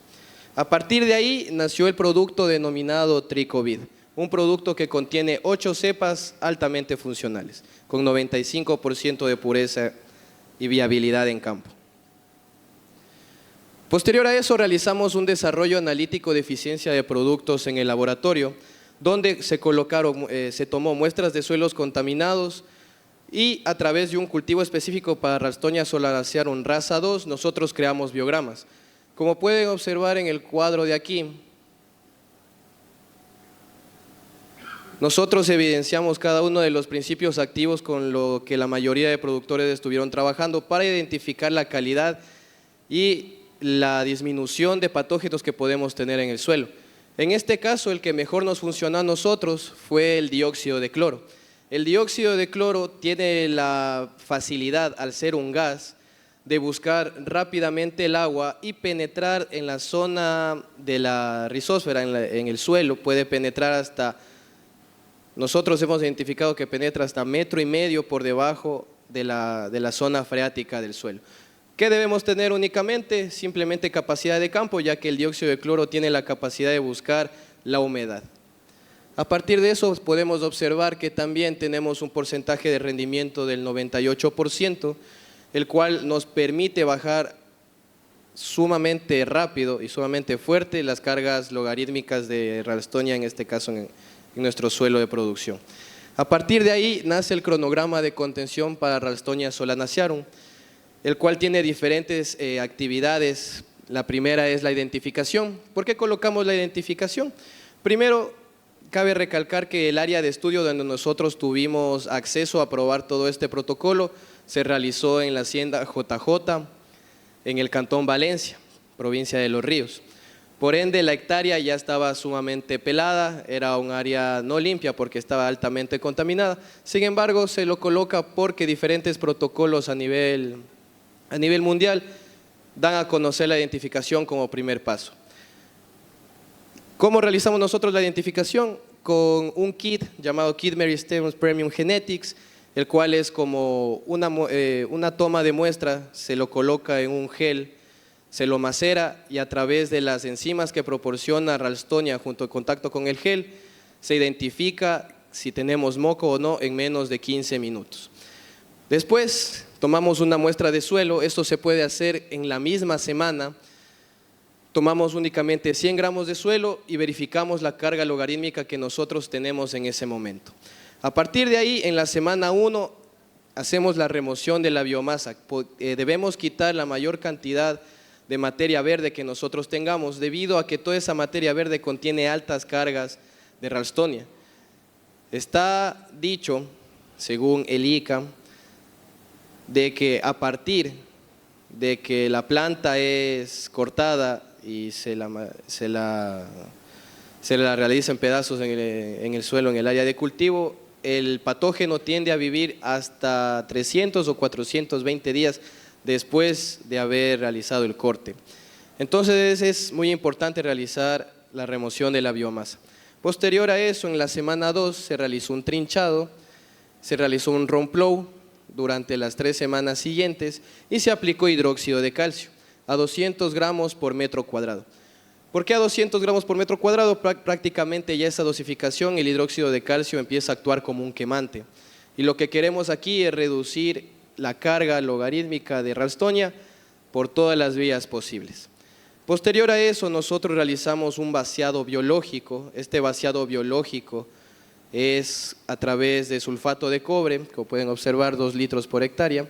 A partir de ahí nació el producto denominado Tricovid, un producto que contiene 8 cepas altamente funcionales, con 95% de pureza y viabilidad en campo. Posterior a eso realizamos un desarrollo analítico de eficiencia de productos en el laboratorio, donde se tomó muestras de suelos contaminados y a través de un cultivo específico para Ralstonia solanacearum raza 2, nosotros creamos biogramas. Como pueden observar en el cuadro de aquí, nosotros evidenciamos cada uno de los principios activos con lo que la mayoría de productores estuvieron trabajando para identificar la calidad y la disminución de patógenos que podemos tener en el suelo. En este caso, el que mejor nos funcionó a nosotros fue el dióxido de cloro. El dióxido de cloro tiene la facilidad, al ser un gas, de buscar rápidamente el agua y penetrar en la zona de la rizósfera, en el suelo, puede penetrar hasta, nosotros hemos identificado que penetra hasta 1,5 metros por debajo de la zona freática del suelo. ¿Qué debemos tener únicamente? Simplemente capacidad de campo, ya que el dióxido de cloro tiene la capacidad de buscar la humedad. A partir de eso podemos observar que también tenemos un porcentaje de rendimiento del 98%, el cual nos permite bajar sumamente rápido y sumamente fuerte las cargas logarítmicas de Ralstonia, en este caso en nuestro suelo de producción. A partir de ahí nace el cronograma de contención para Ralstonia solanacearum, el cual tiene diferentes actividades. La primera es la identificación. ¿Por qué colocamos la identificación? Primero, cabe recalcar que el área de estudio donde nosotros tuvimos acceso a probar todo este protocolo se realizó en la hacienda JJ, en el cantón Valencia, provincia de Los Ríos. Por ende, la hectárea ya estaba sumamente pelada, era un área no limpia porque estaba altamente contaminada. Sin embargo, se lo coloca porque diferentes protocolos a nivel mundial dan a conocer la identificación como primer paso. ¿Cómo realizamos nosotros la identificación? Con un kit llamado Kit Meristem Premium Genetics, el cual es como una toma de muestra, se lo coloca en un gel, se lo macera y a través de las enzimas que proporciona Ralstonia junto en contacto con el gel, se identifica si tenemos moco o no en menos de 15 minutos. Después tomamos una muestra de suelo, esto se puede hacer en la misma semana. Tomamos únicamente 100 gramos de suelo y verificamos la carga logarítmica que nosotros tenemos en ese momento. A partir de ahí, en la semana 1, hacemos la remoción de la biomasa. Debemos quitar la mayor cantidad de materia verde que nosotros tengamos, debido a que toda esa materia verde contiene altas cargas de Ralstonia. Está dicho, según el ICA, de que a partir de que la planta es cortada y se la realiza en pedazos en el suelo, en el área de cultivo, el patógeno tiende a vivir hasta 300 o 420 días después de haber realizado el corte. Entonces es muy importante realizar la remoción de la biomasa. Posterior a eso, en la semana 2 se realizó un trinchado, se realizó un romplow durante las 3 semanas siguientes y se aplicó hidróxido de calcio a 200 gramos por metro cuadrado. ¿Por qué a 200 gramos por metro cuadrado? Prácticamente ya esa dosificación, el hidróxido de calcio empieza a actuar como un quemante. Y lo que queremos aquí es reducir la carga logarítmica de Ralstonia por todas las vías posibles. Posterior a eso, nosotros realizamos un vaciado biológico. Este vaciado biológico es a través de sulfato de cobre, como pueden observar, 2 litros por hectárea,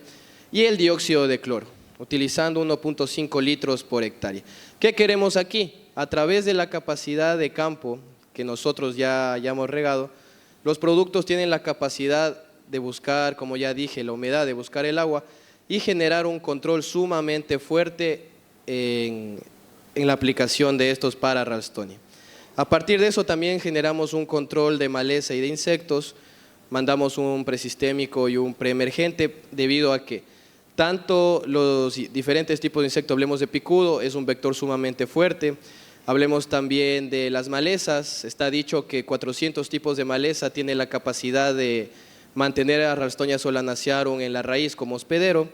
y el dióxido de cloro, utilizando 1.5 litros por hectárea. ¿Qué queremos aquí? A través de la capacidad de campo que nosotros ya hemos regado, los productos tienen la capacidad de buscar, como ya dije, la humedad, de buscar el agua y generar un control sumamente fuerte en la aplicación de estos para Ralstonia. A partir de eso también generamos un control de maleza y de insectos, mandamos un presistémico y un preemergente, debido a que tanto los diferentes tipos de insectos, hablemos de picudo, es un vector sumamente fuerte. Hablemos también de las malezas. Está dicho que 400 tipos de maleza tienen la capacidad de mantener a Ralstonia solanacearum en la raíz como hospedero.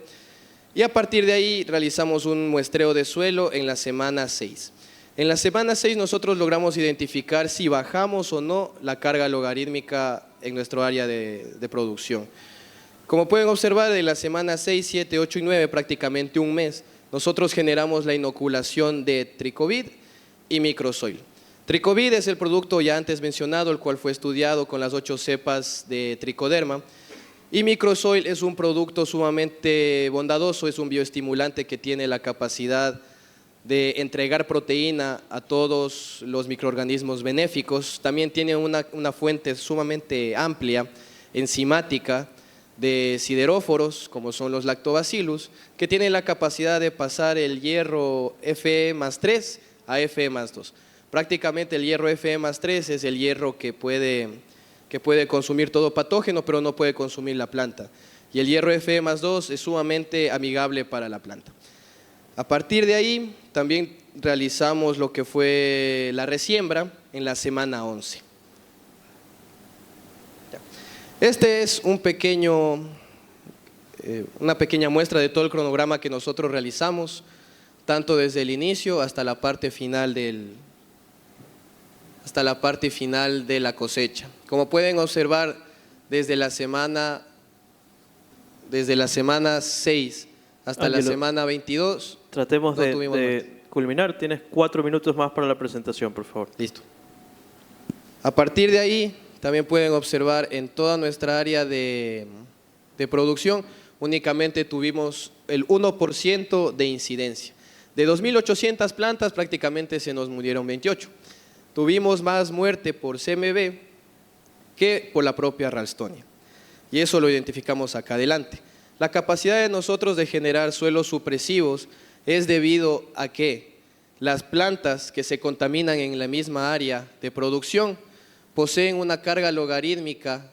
Y a partir de ahí realizamos un muestreo de suelo en la semana 6. En la semana 6 nosotros logramos identificar si bajamos o no la carga logarítmica en nuestro área de producción. Como pueden observar, de la semana 6, 7, 8 y 9, prácticamente un mes, nosotros generamos la inoculación de tricovid y microsoil. Tricovid es el producto ya antes mencionado, el cual fue estudiado con las 8 cepas de tricoderma. Y Microsoil es un producto sumamente bondadoso, es un bioestimulante que tiene la capacidad de entregar proteína a todos los microorganismos benéficos. También tiene una fuente sumamente amplia, enzimática, de sideróforos, como son los lactobacillus, que tienen la capacidad de pasar el hierro Fe+3 a Fe+2. Prácticamente el hierro Fe+3 es el hierro que puede consumir todo patógeno, pero no puede consumir la planta. Y el hierro Fe+2 es sumamente amigable para la planta. A partir de ahí, también realizamos lo que fue la resiembra en la semana 11. Este es una pequeña muestra de todo el cronograma que nosotros realizamos, tanto desde el inicio hasta la parte final de la cosecha. Como pueden observar, desde la semana 6 hasta la semana 22, tratemos no tuvimos de culminar. Tienes 4 minutos más para la presentación, por favor. Listo. A partir de ahí, también pueden observar en toda nuestra área de producción, únicamente tuvimos el 1% de incidencia. De 2.800 plantas, prácticamente se nos murieron 28. Tuvimos más muerte por CMV que por la propia Ralstonia. Y eso lo identificamos acá adelante. La capacidad de nosotros de generar suelos supresivos es debido a que las plantas que se contaminan en la misma área de producción poseen una carga logarítmica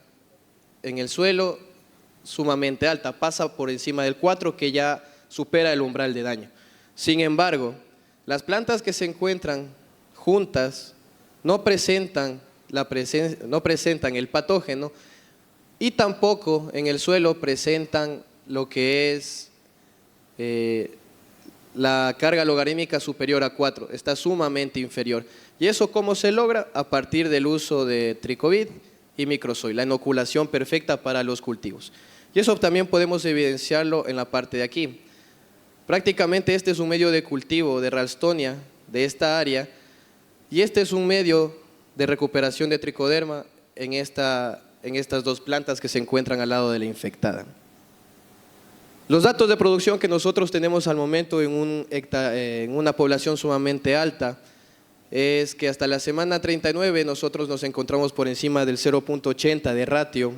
en el suelo sumamente alta, pasa por encima del 4, que ya supera el umbral de daño. Sin embargo, las plantas que se encuentran juntas no presentan el patógeno y tampoco en el suelo presentan lo que es la carga logarítmica superior a 4, está sumamente inferior. ¿Y eso cómo se logra? A partir del uso de Tricovid y Microsoil, la inoculación perfecta para los cultivos. Y eso también podemos evidenciarlo en la parte de aquí. Prácticamente este es un medio de cultivo de Ralstonia de esta área y este es un medio de recuperación de tricoderma en estas 2 plantas que se encuentran al lado de la infectada. Los datos de producción que nosotros tenemos al momento en una población sumamente alta es que hasta la semana 39 nosotros nos encontramos por encima del 0.80 de ratio.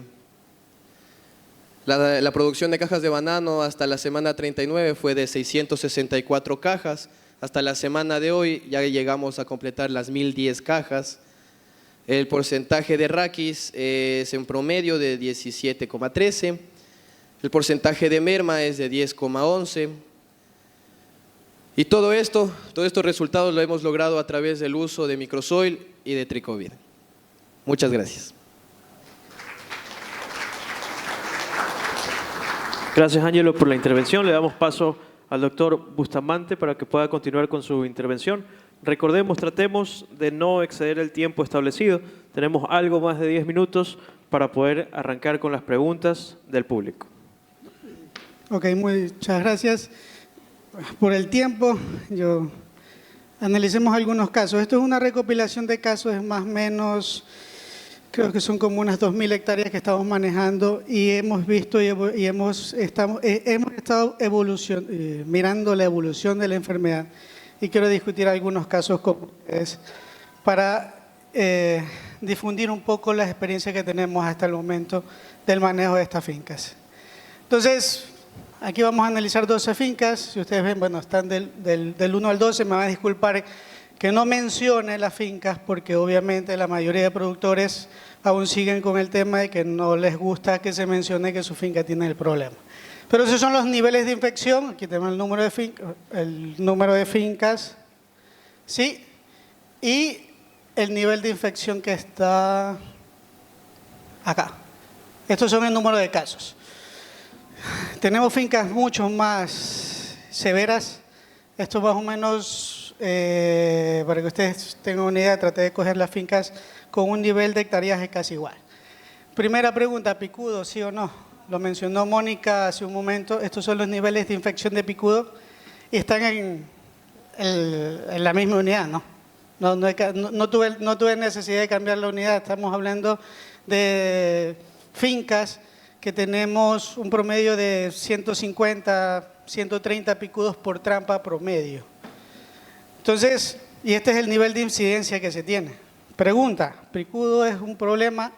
La producción de cajas de banano hasta la semana 39 fue de 664 cajas, hasta la semana de hoy ya llegamos a completar las 1010 cajas. El porcentaje de raquis es en promedio de 17,13, el porcentaje de merma es de 10,11 y todos estos resultados lo hemos logrado a través del uso de Microsoil y de Tricovid. Muchas gracias. Gracias, Ángelo, por la intervención. Le damos paso al doctor Bustamante para que pueda continuar con su intervención. Recordemos, tratemos de no exceder el tiempo establecido. Tenemos algo más de 10 minutos para poder arrancar con las preguntas del público. Ok, muchas gracias por el tiempo. Analicemos algunos casos. Esto es una recopilación de casos, es más o menos, creo que son como unas 2.000 hectáreas que estamos manejando y hemos visto y hemos estado mirando la evolución de la enfermedad y quiero discutir algunos casos con ustedes para difundir un poco las experiencias que tenemos hasta el momento del manejo de estas fincas. Entonces, aquí vamos a analizar 12 fincas. Si ustedes ven, bueno, están del 1 al 12. Me van a disculpar que no mencione las fincas porque obviamente la mayoría de productores aún siguen con el tema de que no les gusta que se mencione que su finca tiene el problema. Pero esos son los niveles de infección. Aquí tenemos el número de fincas, ¿sí? Y el nivel de infección que está acá. Estos son el número de casos. Tenemos fincas mucho más severas. Esto más o menos, para que ustedes tengan una idea, traté de coger las fincas con un nivel de hectareaje casi igual. Primera pregunta, ¿picudo sí o no? Lo mencionó Mónica hace un momento. Estos son los niveles de infección de picudo y están en la misma unidad, ¿no? No tuve necesidad de cambiar la unidad. Estamos hablando de fincas que tenemos un promedio de 150, 130 picudos por trampa promedio. Entonces, y este es el nivel de incidencia que se tiene. Pregunta, ¿picudo es un problema?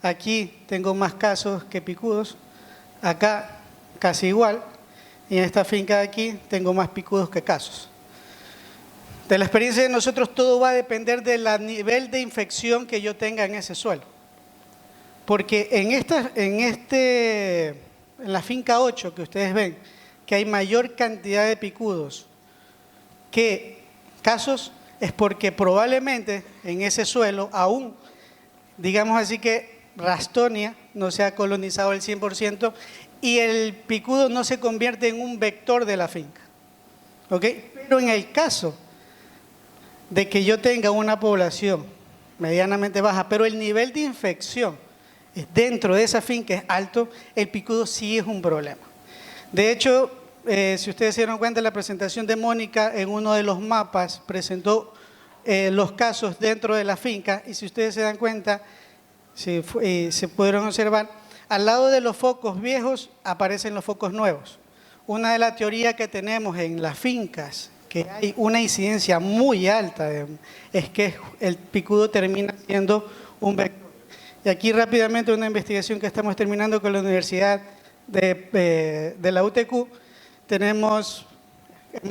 Aquí tengo más casos que picudos, acá casi igual, y en esta finca de aquí tengo más picudos que casos. De la experiencia de nosotros todo va a depender del nivel de infección que yo tenga en ese suelo. Porque en la finca 8 que ustedes ven, que hay mayor cantidad de picudos que casos, es porque probablemente en ese suelo aún, digamos así que Ralstonia no se ha colonizado al 100% y el picudo no se convierte en un vector de la finca. ¿Ok? Pero en el caso de que yo tenga una población medianamente baja, pero el nivel de infección dentro de esa finca es alto, el picudo sí es un problema. De hecho, si ustedes se dieron cuenta en la presentación de Mónica, en uno de los mapas presentó los casos dentro de la finca y si ustedes se dan cuenta, se pudieron observar, al lado de los focos viejos aparecen los focos nuevos. Una de las teorías que tenemos en las fincas, que hay una incidencia muy alta, es que el picudo termina siendo un vector. Y aquí rápidamente una investigación que estamos terminando con la Universidad de la UTQ, hemos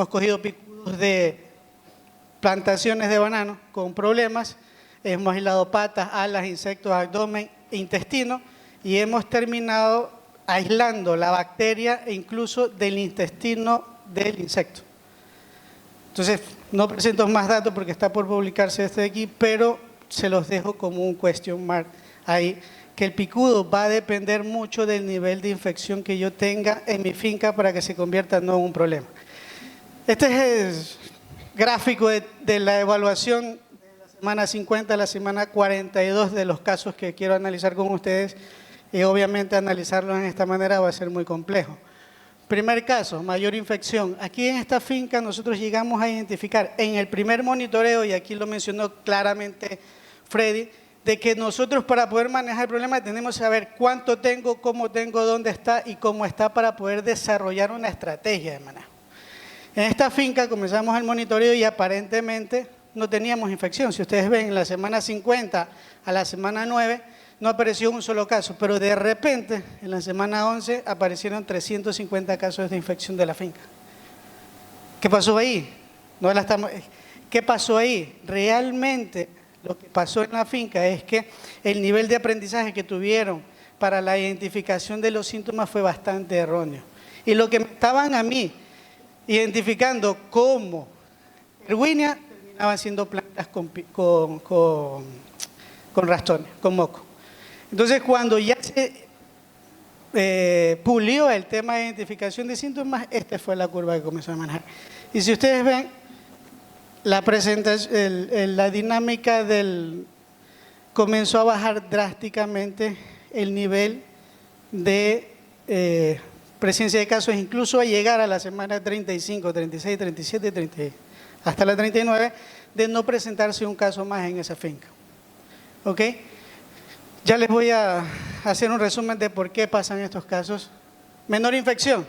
cogido picudos de plantaciones de banano con problemas, hemos aislado patas, alas, insectos, abdomen, intestino y hemos terminado aislando la bacteria e incluso del intestino del insecto. Entonces, no presento más datos porque está por publicarse este de aquí, pero se los dejo como un question mark ahí, que el picudo va a depender mucho del nivel de infección que yo tenga en mi finca para que se convierta no en un problema. Este es el gráfico de la evaluación de la semana 50 a la semana 42 de los casos que quiero analizar con ustedes y obviamente analizarlos en esta manera va a ser muy complejo. Primer caso, mayor infección. Aquí en esta finca nosotros llegamos a identificar en el primer monitoreo, y aquí lo mencionó claramente Freddy, de que nosotros para poder manejar el problema tenemos que saber cuánto tengo, cómo tengo, dónde está y cómo está para poder desarrollar una estrategia de manejo. En esta finca comenzamos el monitoreo y aparentemente no teníamos infección. Si ustedes ven, en la semana 50 a la semana 9 no apareció un solo caso, pero de repente en la semana 11 aparecieron 350 casos de infección de la finca. ¿Qué pasó ahí? ¿Qué pasó ahí? Realmente lo que pasó en la finca es que el nivel de aprendizaje que tuvieron para la identificación de los síntomas fue bastante erróneo. Y lo que me estaban a mí identificando como Erwinia terminaban siendo plantas con Ralstonia, con moco. Entonces, cuando ya se pulió el tema de identificación de síntomas, esta fue la curva que comenzó a manejar. Y si ustedes ven, la dinámica comenzó a bajar drásticamente el nivel de presencia de casos, incluso a llegar a la semana 35, 36, 37, 30, hasta la 39, de no presentarse un caso más en esa finca. ¿Ok? Ya les voy a hacer un resumen de por qué pasan estos casos. Menor infección,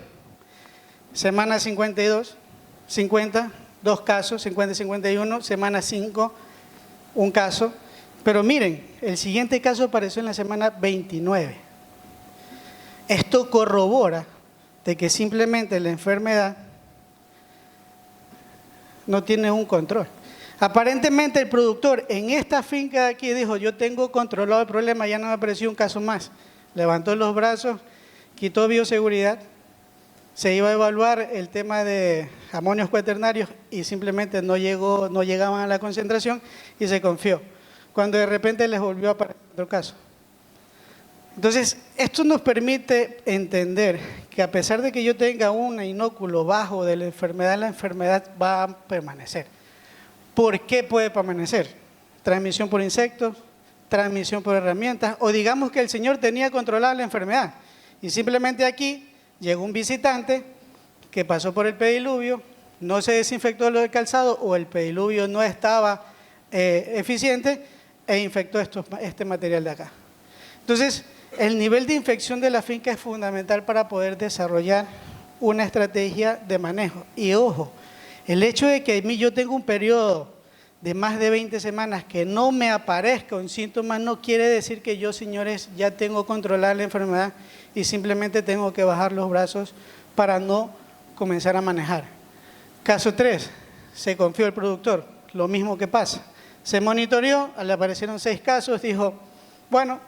semana 52, 50, 2 casos, 50 y 51, semana 5, un caso. Pero miren, el siguiente caso apareció en la semana 29. Esto corrobora de que simplemente la enfermedad no tiene un control. Aparentemente el productor en esta finca de aquí dijo, yo tengo controlado el problema, ya no me apareció un caso más. Levantó los brazos, quitó bioseguridad, se iba a evaluar el tema de amonios cuaternarios y simplemente no llegaban a la concentración y se confió. Cuando de repente les volvió a aparecer otro caso. Entonces, esto nos permite entender que a pesar de que yo tenga un inóculo bajo de la enfermedad va a permanecer. ¿Por qué puede permanecer? Transmisión por insectos, transmisión por herramientas, o digamos que el señor tenía controlada la enfermedad y simplemente aquí llegó un visitante que pasó por el pediluvio, no se desinfectó lo del calzado o el pediluvio no estaba eficiente e infectó este material de acá. Entonces, el nivel de infección de la finca es fundamental para poder desarrollar una estrategia de manejo. Y ojo, el hecho de que yo tengo un periodo de más de 20 semanas que no me aparezca un síntoma no quiere decir que yo, señores, ya tengo controlada la enfermedad y simplemente tengo que bajar los brazos para no comenzar a manejar. Caso 3, se confió el productor, lo mismo que pasa. Se monitoreó, le aparecieron 6 casos, dijo, bueno,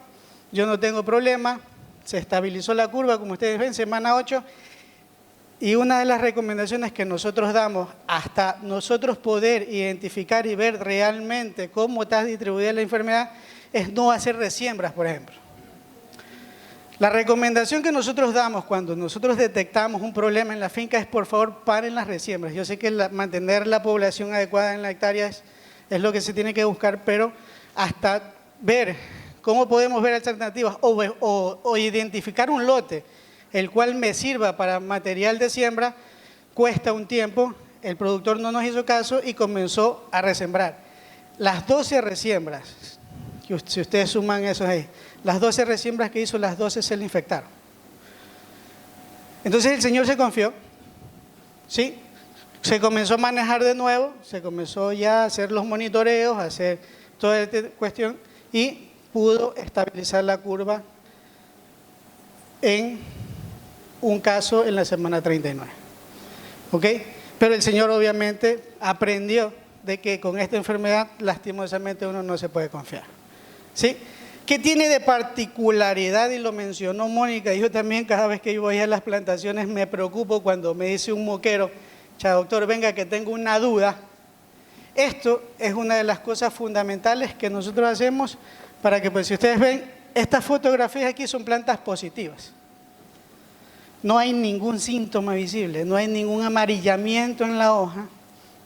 yo no tengo problema, se estabilizó la curva, como ustedes ven, semana 8, y una de las recomendaciones que nosotros damos, hasta nosotros poder identificar y ver realmente cómo está distribuida la enfermedad, es no hacer resiembras, por ejemplo. La recomendación que nosotros damos cuando nosotros detectamos un problema en la finca es, por favor, paren las resiembras. Yo sé que mantener la población adecuada en la hectárea es lo que se tiene que buscar, pero hasta ver cómo podemos ver alternativas o identificar un lote el cual me sirva para material de siembra, cuesta un tiempo. El productor no nos hizo caso y comenzó a resembrar. Las 12 resiembras, si ustedes suman eso ahí, las 12 resiembras que hizo, las 12 se le infectaron. Entonces el señor se confió, ¿sí? Se comenzó a manejar de nuevo, se comenzó ya a hacer los monitoreos, a hacer toda esta cuestión y pudo estabilizar la curva en un caso en la semana 39. ¿Ok? Pero el señor obviamente aprendió de que con esta enfermedad lastimosamente uno no se puede confiar. ¿Sí? ¿Qué tiene de particularidad? Y lo mencionó Mónica, y yo también cada vez que yo voy a las plantaciones me preocupo cuando me dice un moquero, doctor, venga que tengo una duda. Esto es una de las cosas fundamentales que nosotros hacemos para que, pues si ustedes ven, estas fotografías aquí son plantas positivas. No hay ningún síntoma visible, no hay ningún amarillamiento en la hoja,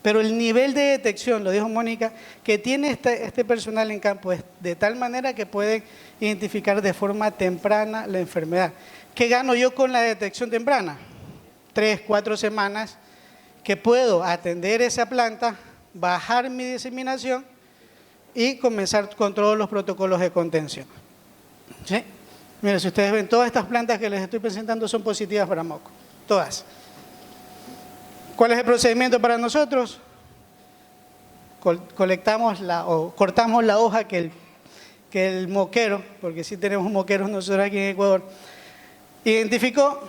pero el nivel de detección, lo dijo Mónica, que tiene este personal en campo es de tal manera que pueden identificar de forma temprana la enfermedad. ¿Qué gano yo con la detección temprana? 3, 4 semanas que puedo atender esa planta, bajar mi diseminación y comenzar con todos los protocolos de contención. ¿Sí? Miren, si ustedes ven, todas estas plantas que les estoy presentando son positivas para moco, todas. ¿Cuál es el procedimiento para nosotros? Cortamos la hoja que el moquero, porque sí tenemos moqueros nosotros aquí en Ecuador, identificó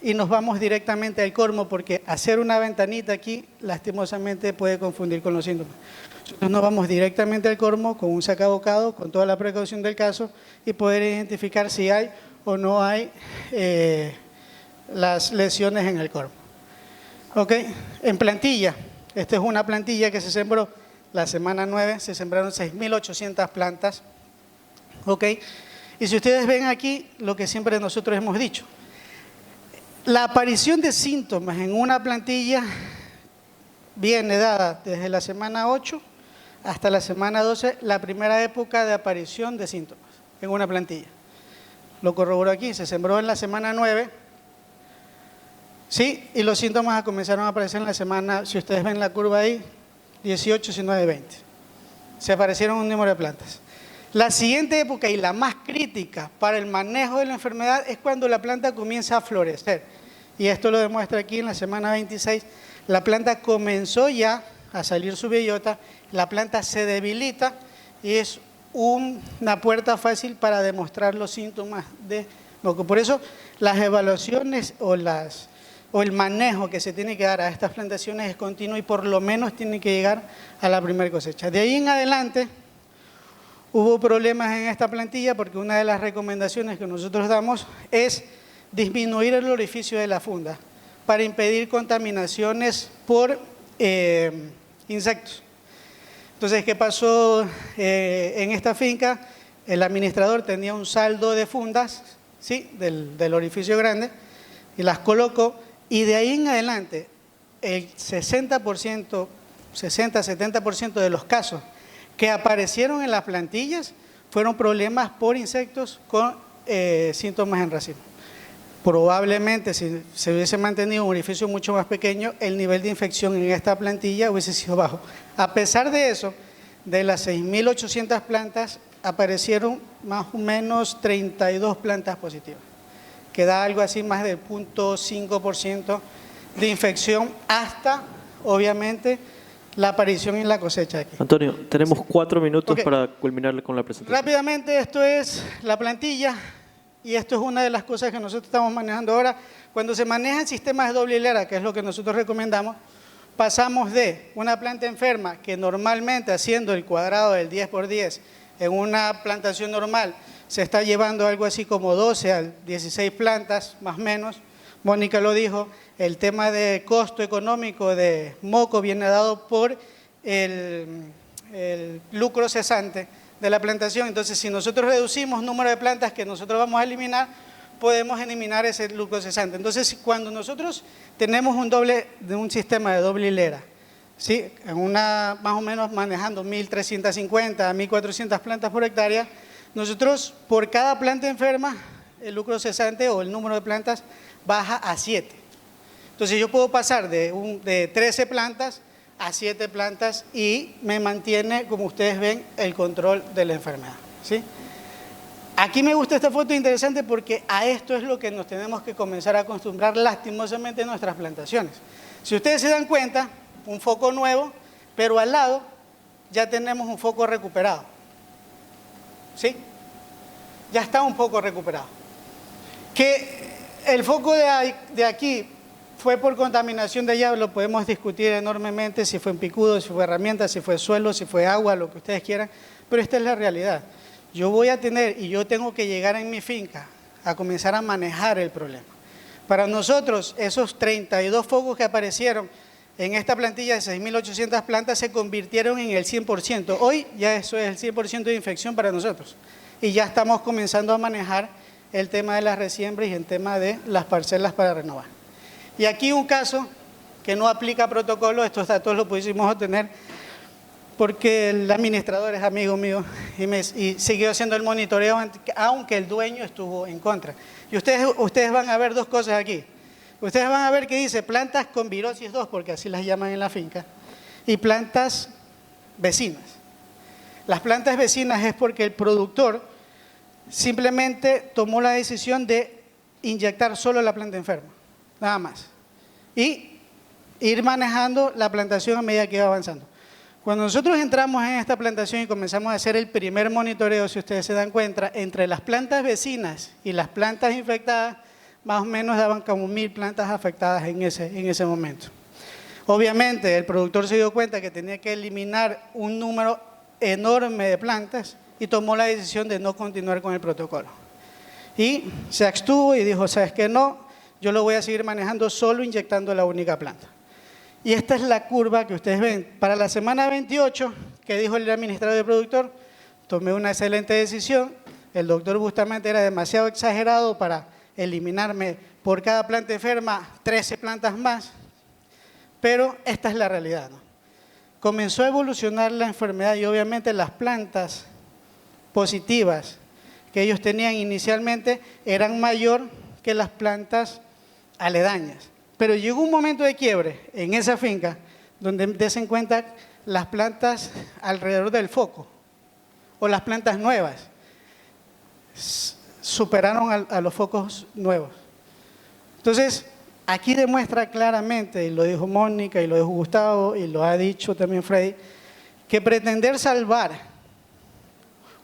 y nos vamos directamente al cormo porque hacer una ventanita aquí lastimosamente puede confundir con los síntomas. Nosotros nos vamos directamente al cormo con un sacabocado, con toda la precaución del caso y poder identificar si hay o no hay las lesiones en el cormo. ¿Ok? En plantilla, esta es una plantilla que se sembró la semana 9, se sembraron 6.800 plantas. ¿Ok? Y si ustedes ven aquí lo que siempre nosotros hemos dicho, la aparición de síntomas en una plantilla viene dada desde la semana 8 hasta la semana 12, la primera época de aparición de síntomas en una plantilla. Lo corroboró aquí, se sembró en la semana 9, ¿sí? Y los síntomas comenzaron a aparecer en la semana, si ustedes ven la curva ahí, 18, 19, 20. Se aparecieron un número de plantas. La siguiente época y la más crítica para el manejo de la enfermedad es cuando la planta comienza a florecer. Y esto lo demuestra aquí en la semana 26. La planta comenzó ya a salir su bellota, la planta se debilita y es una puerta fácil para demostrar los síntomas de moco. Por eso las evaluaciones o el manejo que se tiene que dar a estas plantaciones es continuo y por lo menos tiene que llegar a la primera cosecha. De ahí en adelante hubo problemas en esta plantilla porque una de las recomendaciones que nosotros damos es disminuir el orificio de la funda para impedir contaminaciones por insectos. Entonces, ¿qué pasó en esta finca? El administrador tenía un saldo de fundas, ¿sí? del orificio grande y las colocó y de ahí en adelante el 60%, 60-70% de los casos que aparecieron en las plantillas fueron problemas por insectos con síntomas en racimo. Probablemente si se hubiese mantenido un orificio mucho más pequeño, el nivel de infección en esta plantilla hubiese sido bajo. A pesar de eso, de las 6.800 plantas aparecieron más o menos 32 plantas positivas, que da algo así más del 0.5% de infección hasta, obviamente, la aparición en la cosecha aquí. Antonio, tenemos 4 minutos Ok. para culminar con la presentación. Rápidamente, esto es la plantilla y esto es una de las cosas que nosotros estamos manejando ahora. Cuando se manejan sistemas de doble hilera, que es lo que nosotros recomendamos, pasamos de una planta enferma que normalmente haciendo el cuadrado del 10 por 10 en una plantación normal se está llevando algo así como 12 a 16 plantas, más o menos. Mónica lo dijo, el tema de costo económico de moco viene dado por el lucro cesante de la plantación. Entonces, si nosotros reducimos el número de plantas que nosotros vamos a eliminar, podemos eliminar ese lucro cesante. Entonces, cuando nosotros tenemos un sistema de doble hilera, ¿sí? En una, más o menos manejando 1.350 a 1.400 plantas por hectárea, nosotros por cada planta enferma, el lucro cesante o el número de plantas baja a 7. Entonces, yo puedo pasar de 13 plantas a 7 plantas y me mantiene, como ustedes ven, el control de la enfermedad, ¿sí? Aquí me gusta esta foto interesante porque a esto es lo que nos tenemos que comenzar a acostumbrar lastimosamente en nuestras plantaciones. Si ustedes se dan cuenta, un foco nuevo, pero al lado ya tenemos un foco recuperado, ¿sí? Ya está un foco recuperado. Que el foco de aquí fue por contaminación de allá, lo podemos discutir enormemente, si fue en picudo, si fue herramienta, si fue suelo, si fue agua, lo que ustedes quieran, pero esta es la realidad. Yo voy a tener y yo tengo que llegar en mi finca a comenzar a manejar el problema. Para nosotros, esos 32 focos que aparecieron en esta plantilla de 6.800 plantas se convirtieron en el 100%. Hoy ya eso es el 100% de infección para nosotros. Y ya estamos comenzando a manejar el tema de las resiembras y el tema de las parcelas para renovar. Y aquí un caso que no aplica protocolo, estos datos los pudimos obtener porque el administrador es amigo mío y siguió haciendo el monitoreo aunque el dueño estuvo en contra. Y ustedes van a ver dos cosas aquí. Ustedes van a ver que dice plantas con virosis 2, porque así las llaman en la finca, y plantas vecinas. Las plantas vecinas es porque el productor simplemente tomó la decisión de inyectar solo la planta enferma, nada más, y ir manejando la plantación a medida que iba avanzando. Cuando nosotros entramos en esta plantación y comenzamos a hacer el primer monitoreo, si ustedes se dan cuenta, entre las plantas vecinas y las plantas infectadas, más o menos daban como 1.000 plantas afectadas en ese momento. Obviamente, el productor se dio cuenta que tenía que eliminar un número enorme de plantas y tomó la decisión de no continuar con el protocolo. Y se abstuvo y dijo, ¿sabes qué? No, yo lo voy a seguir manejando solo inyectando la única planta. Y esta es la curva que ustedes ven. Para la semana 28, que dijo el administrador del productor, tomé una excelente decisión. El doctor Bustamante era demasiado exagerado para eliminarme por cada planta enferma 13 plantas más, pero esta es la realidad, ¿no? Comenzó a evolucionar la enfermedad y obviamente las plantas positivas que ellos tenían inicialmente eran mayor que las plantas aledañas. Pero llegó un momento de quiebre en esa finca donde desen cuenta las plantas alrededor del foco o las plantas nuevas superaron a los focos nuevos. Entonces, aquí demuestra claramente, y lo dijo Mónica, y lo dijo Gustavo, y lo ha dicho también Freddy, que pretender salvar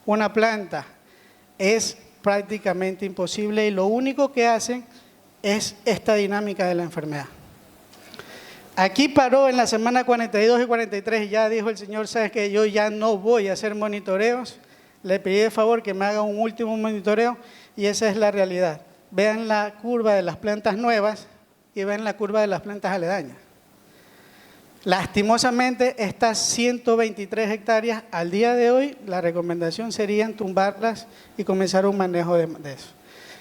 una planta es prácticamente imposible y lo único que hacen es esta dinámica de la enfermedad. Aquí paró en la semana 42 y 43 y ya dijo el señor, ¿sabes qué? Yo ya no voy a hacer monitoreos. Le pedí de favor que me haga un último monitoreo y esa es la realidad. Vean la curva de las plantas nuevas y vean la curva de las plantas aledañas. Lastimosamente, estas 123 hectáreas al día de hoy, la recomendación sería tumbarlas y comenzar un manejo de eso.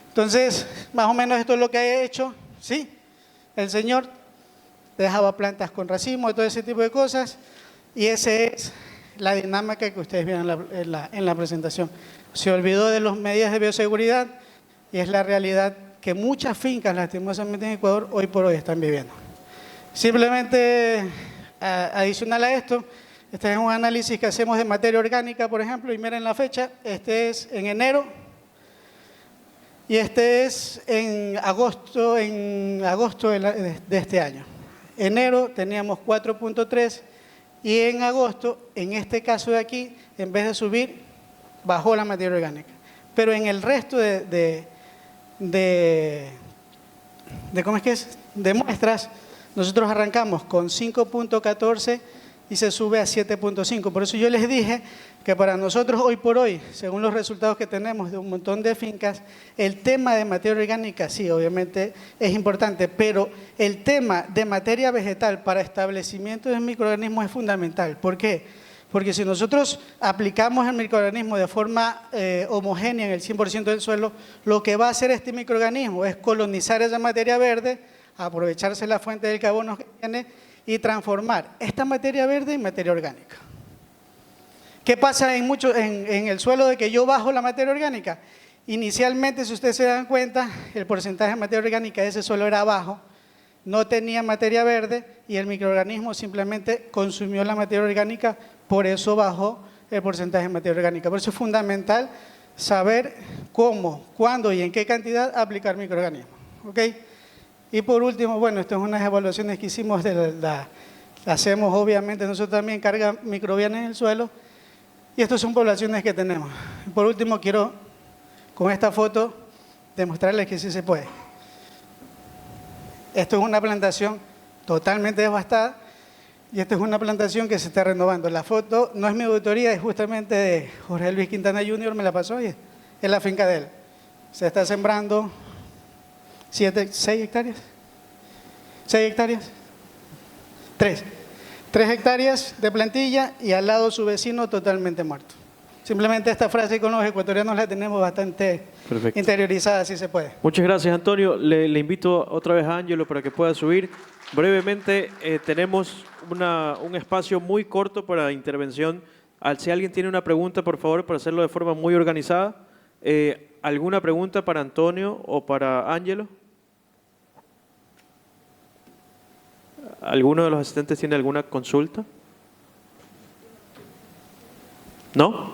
Entonces, más o menos esto es lo que ha hecho, ¿sí? El señor dejaba plantas con racimo y todo ese tipo de cosas y esa es la dinámica que ustedes vieron en la presentación. Se olvidó de las medidas de bioseguridad y es la realidad que muchas fincas, lastimosamente en Ecuador, hoy por hoy están viviendo. Simplemente, adicional a esto, Este es un análisis que hacemos de materia orgánica, por ejemplo, y miren la fecha. Este es en enero y este es en agosto de este año. Enero teníamos 4.3 y en agosto, en este caso de aquí, en vez de subir, bajó la materia orgánica. Pero en el resto de muestras, nosotros arrancamos con 5.14 y se sube a 7.5. Por eso yo les dije que para nosotros hoy por hoy, según los resultados que tenemos de un montón de fincas, el tema de materia orgánica sí, obviamente es importante, pero el tema de materia vegetal para establecimiento de microorganismos es fundamental. ¿Por qué? Porque si nosotros aplicamos el microorganismo de forma homogénea en el 100% del suelo, lo que va a hacer este microorganismo es colonizar esa materia verde, aprovecharse la fuente del carbono que tiene y transformar esta materia verde en materia orgánica. ¿Qué pasa en el suelo de que yo bajo la materia orgánica? Inicialmente, si ustedes se dan cuenta, el porcentaje de materia orgánica de ese suelo era bajo, no tenía materia verde y el microorganismo simplemente consumió la materia orgánica, por eso bajó el porcentaje de materia orgánica. Por eso es fundamental saber cómo, cuándo y en qué cantidad aplicar microorganismos. ¿Ok? Y por último, bueno, estas son unas evaluaciones que hicimos, hacemos obviamente nosotros también carga microbiana en el suelo y estas son poblaciones que tenemos. Por último, quiero con esta foto demostrarles que sí se puede. Esto es una plantación totalmente devastada y esta es una plantación que se está renovando. La foto no es mi autoría, es justamente de Jorge Luis Quintana Jr., me la pasó y es la finca de él. Se está sembrando 6 hectáreas. 6 hectáreas. 3 hectáreas de plantilla y al lado su vecino totalmente muerto. Simplemente esta frase con los ecuatorianos la tenemos bastante interiorizada, si se puede. Muchas gracias, Antonio. Le invito otra vez a Ángelo para que pueda subir. Brevemente, tenemos un espacio muy corto para intervención. Si alguien tiene una pregunta, por favor, para hacerlo de forma muy organizada. ¿Alguna pregunta para Antonio o para Ángelo? ¿Alguno de los asistentes tiene alguna consulta? ¿No?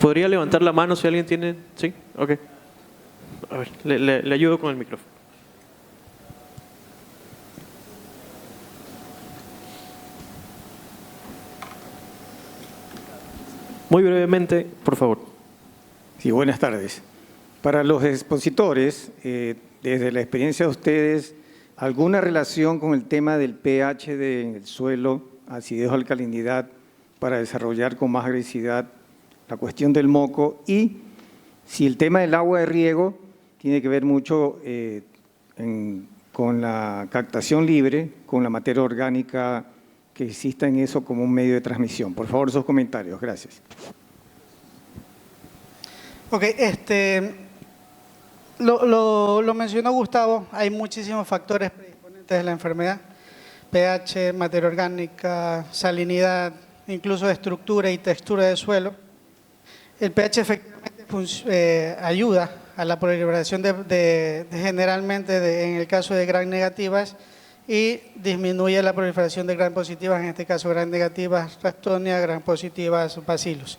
¿Podría levantar la mano si alguien tiene? ¿Sí? Ok. A ver, le ayudo con el micrófono. Muy brevemente, por favor. Sí, buenas tardes. Para los expositores, desde la experiencia de ustedes, ¿alguna relación con el tema del pH del suelo, acidez o alcalinidad, para desarrollar con más agresividad la cuestión del moco? Y si el tema del agua de riego tiene que ver mucho con la captación libre, con la materia orgánica que exista en eso como un medio de transmisión. Por favor, esos comentarios. Gracias. Ok, lo mencionó Gustavo, hay muchísimos factores predisponentes de la enfermedad, pH, materia orgánica, salinidad, incluso estructura y textura del suelo. El pH efectivamente ayuda a la proliferación generalmente en el caso de gram negativas y disminuye la proliferación de gram positivas, en este caso gram negativas Ralstonia, gram positivas Bacillus.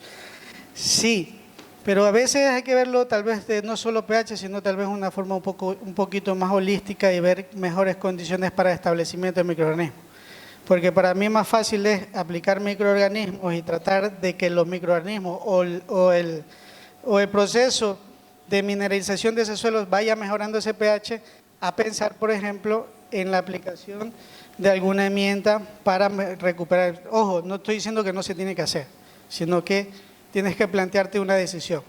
Sí. Pero a veces hay que verlo tal vez de no solo pH, sino tal vez una forma un poquito más holística y ver mejores condiciones para establecimiento de microorganismos. Porque para mí más fácil es aplicar microorganismos y tratar de que los microorganismos o el proceso de mineralización de ese suelo vaya mejorando ese pH, a pensar, por ejemplo, en la aplicación de alguna herramienta para recuperar. Ojo, no estoy diciendo que no se tiene que hacer, sino que tienes que plantearte una decisión.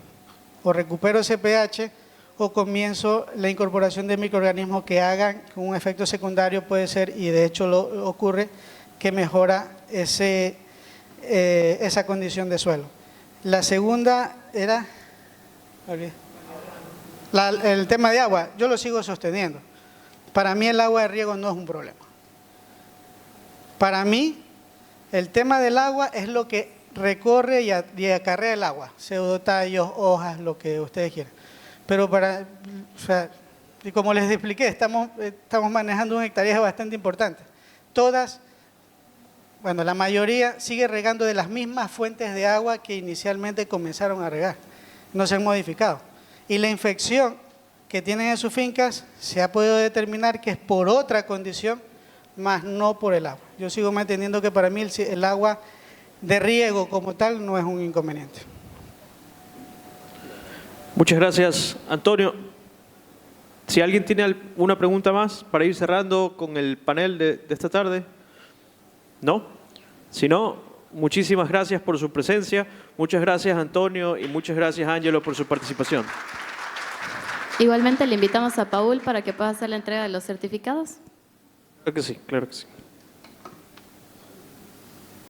O recupero ese pH o comienzo la incorporación de microorganismos que hagan un efecto secundario, puede ser, y de hecho ocurre, que mejora esa condición de suelo. La segunda era el tema de agua. Yo lo sigo sosteniendo. Para mí el agua de riego no es un problema. Para mí el tema del agua es lo que recorre y acarrea el agua, pseudotallos, hojas, lo que ustedes quieran. Pero y como les expliqué, estamos manejando un hectárea bastante importante. todas, bueno, la mayoría sigue regando de las mismas fuentes de agua que inicialmente comenzaron a regar, no se han modificado. Y la infección que tienen en sus fincas se ha podido determinar que es por otra condición, más no por el agua. Yo sigo manteniendo que para mí el agua de riego como tal no es un inconveniente. Muchas gracias, Antonio. Si alguien tiene una pregunta más para ir cerrando con el panel de esta tarde. ¿No? Si no, muchísimas gracias por su presencia. Muchas gracias, Antonio, y muchas gracias, Ángelo, por su participación. Igualmente le invitamos a Paul para que pueda hacer la entrega de los certificados. Claro que sí, claro que sí.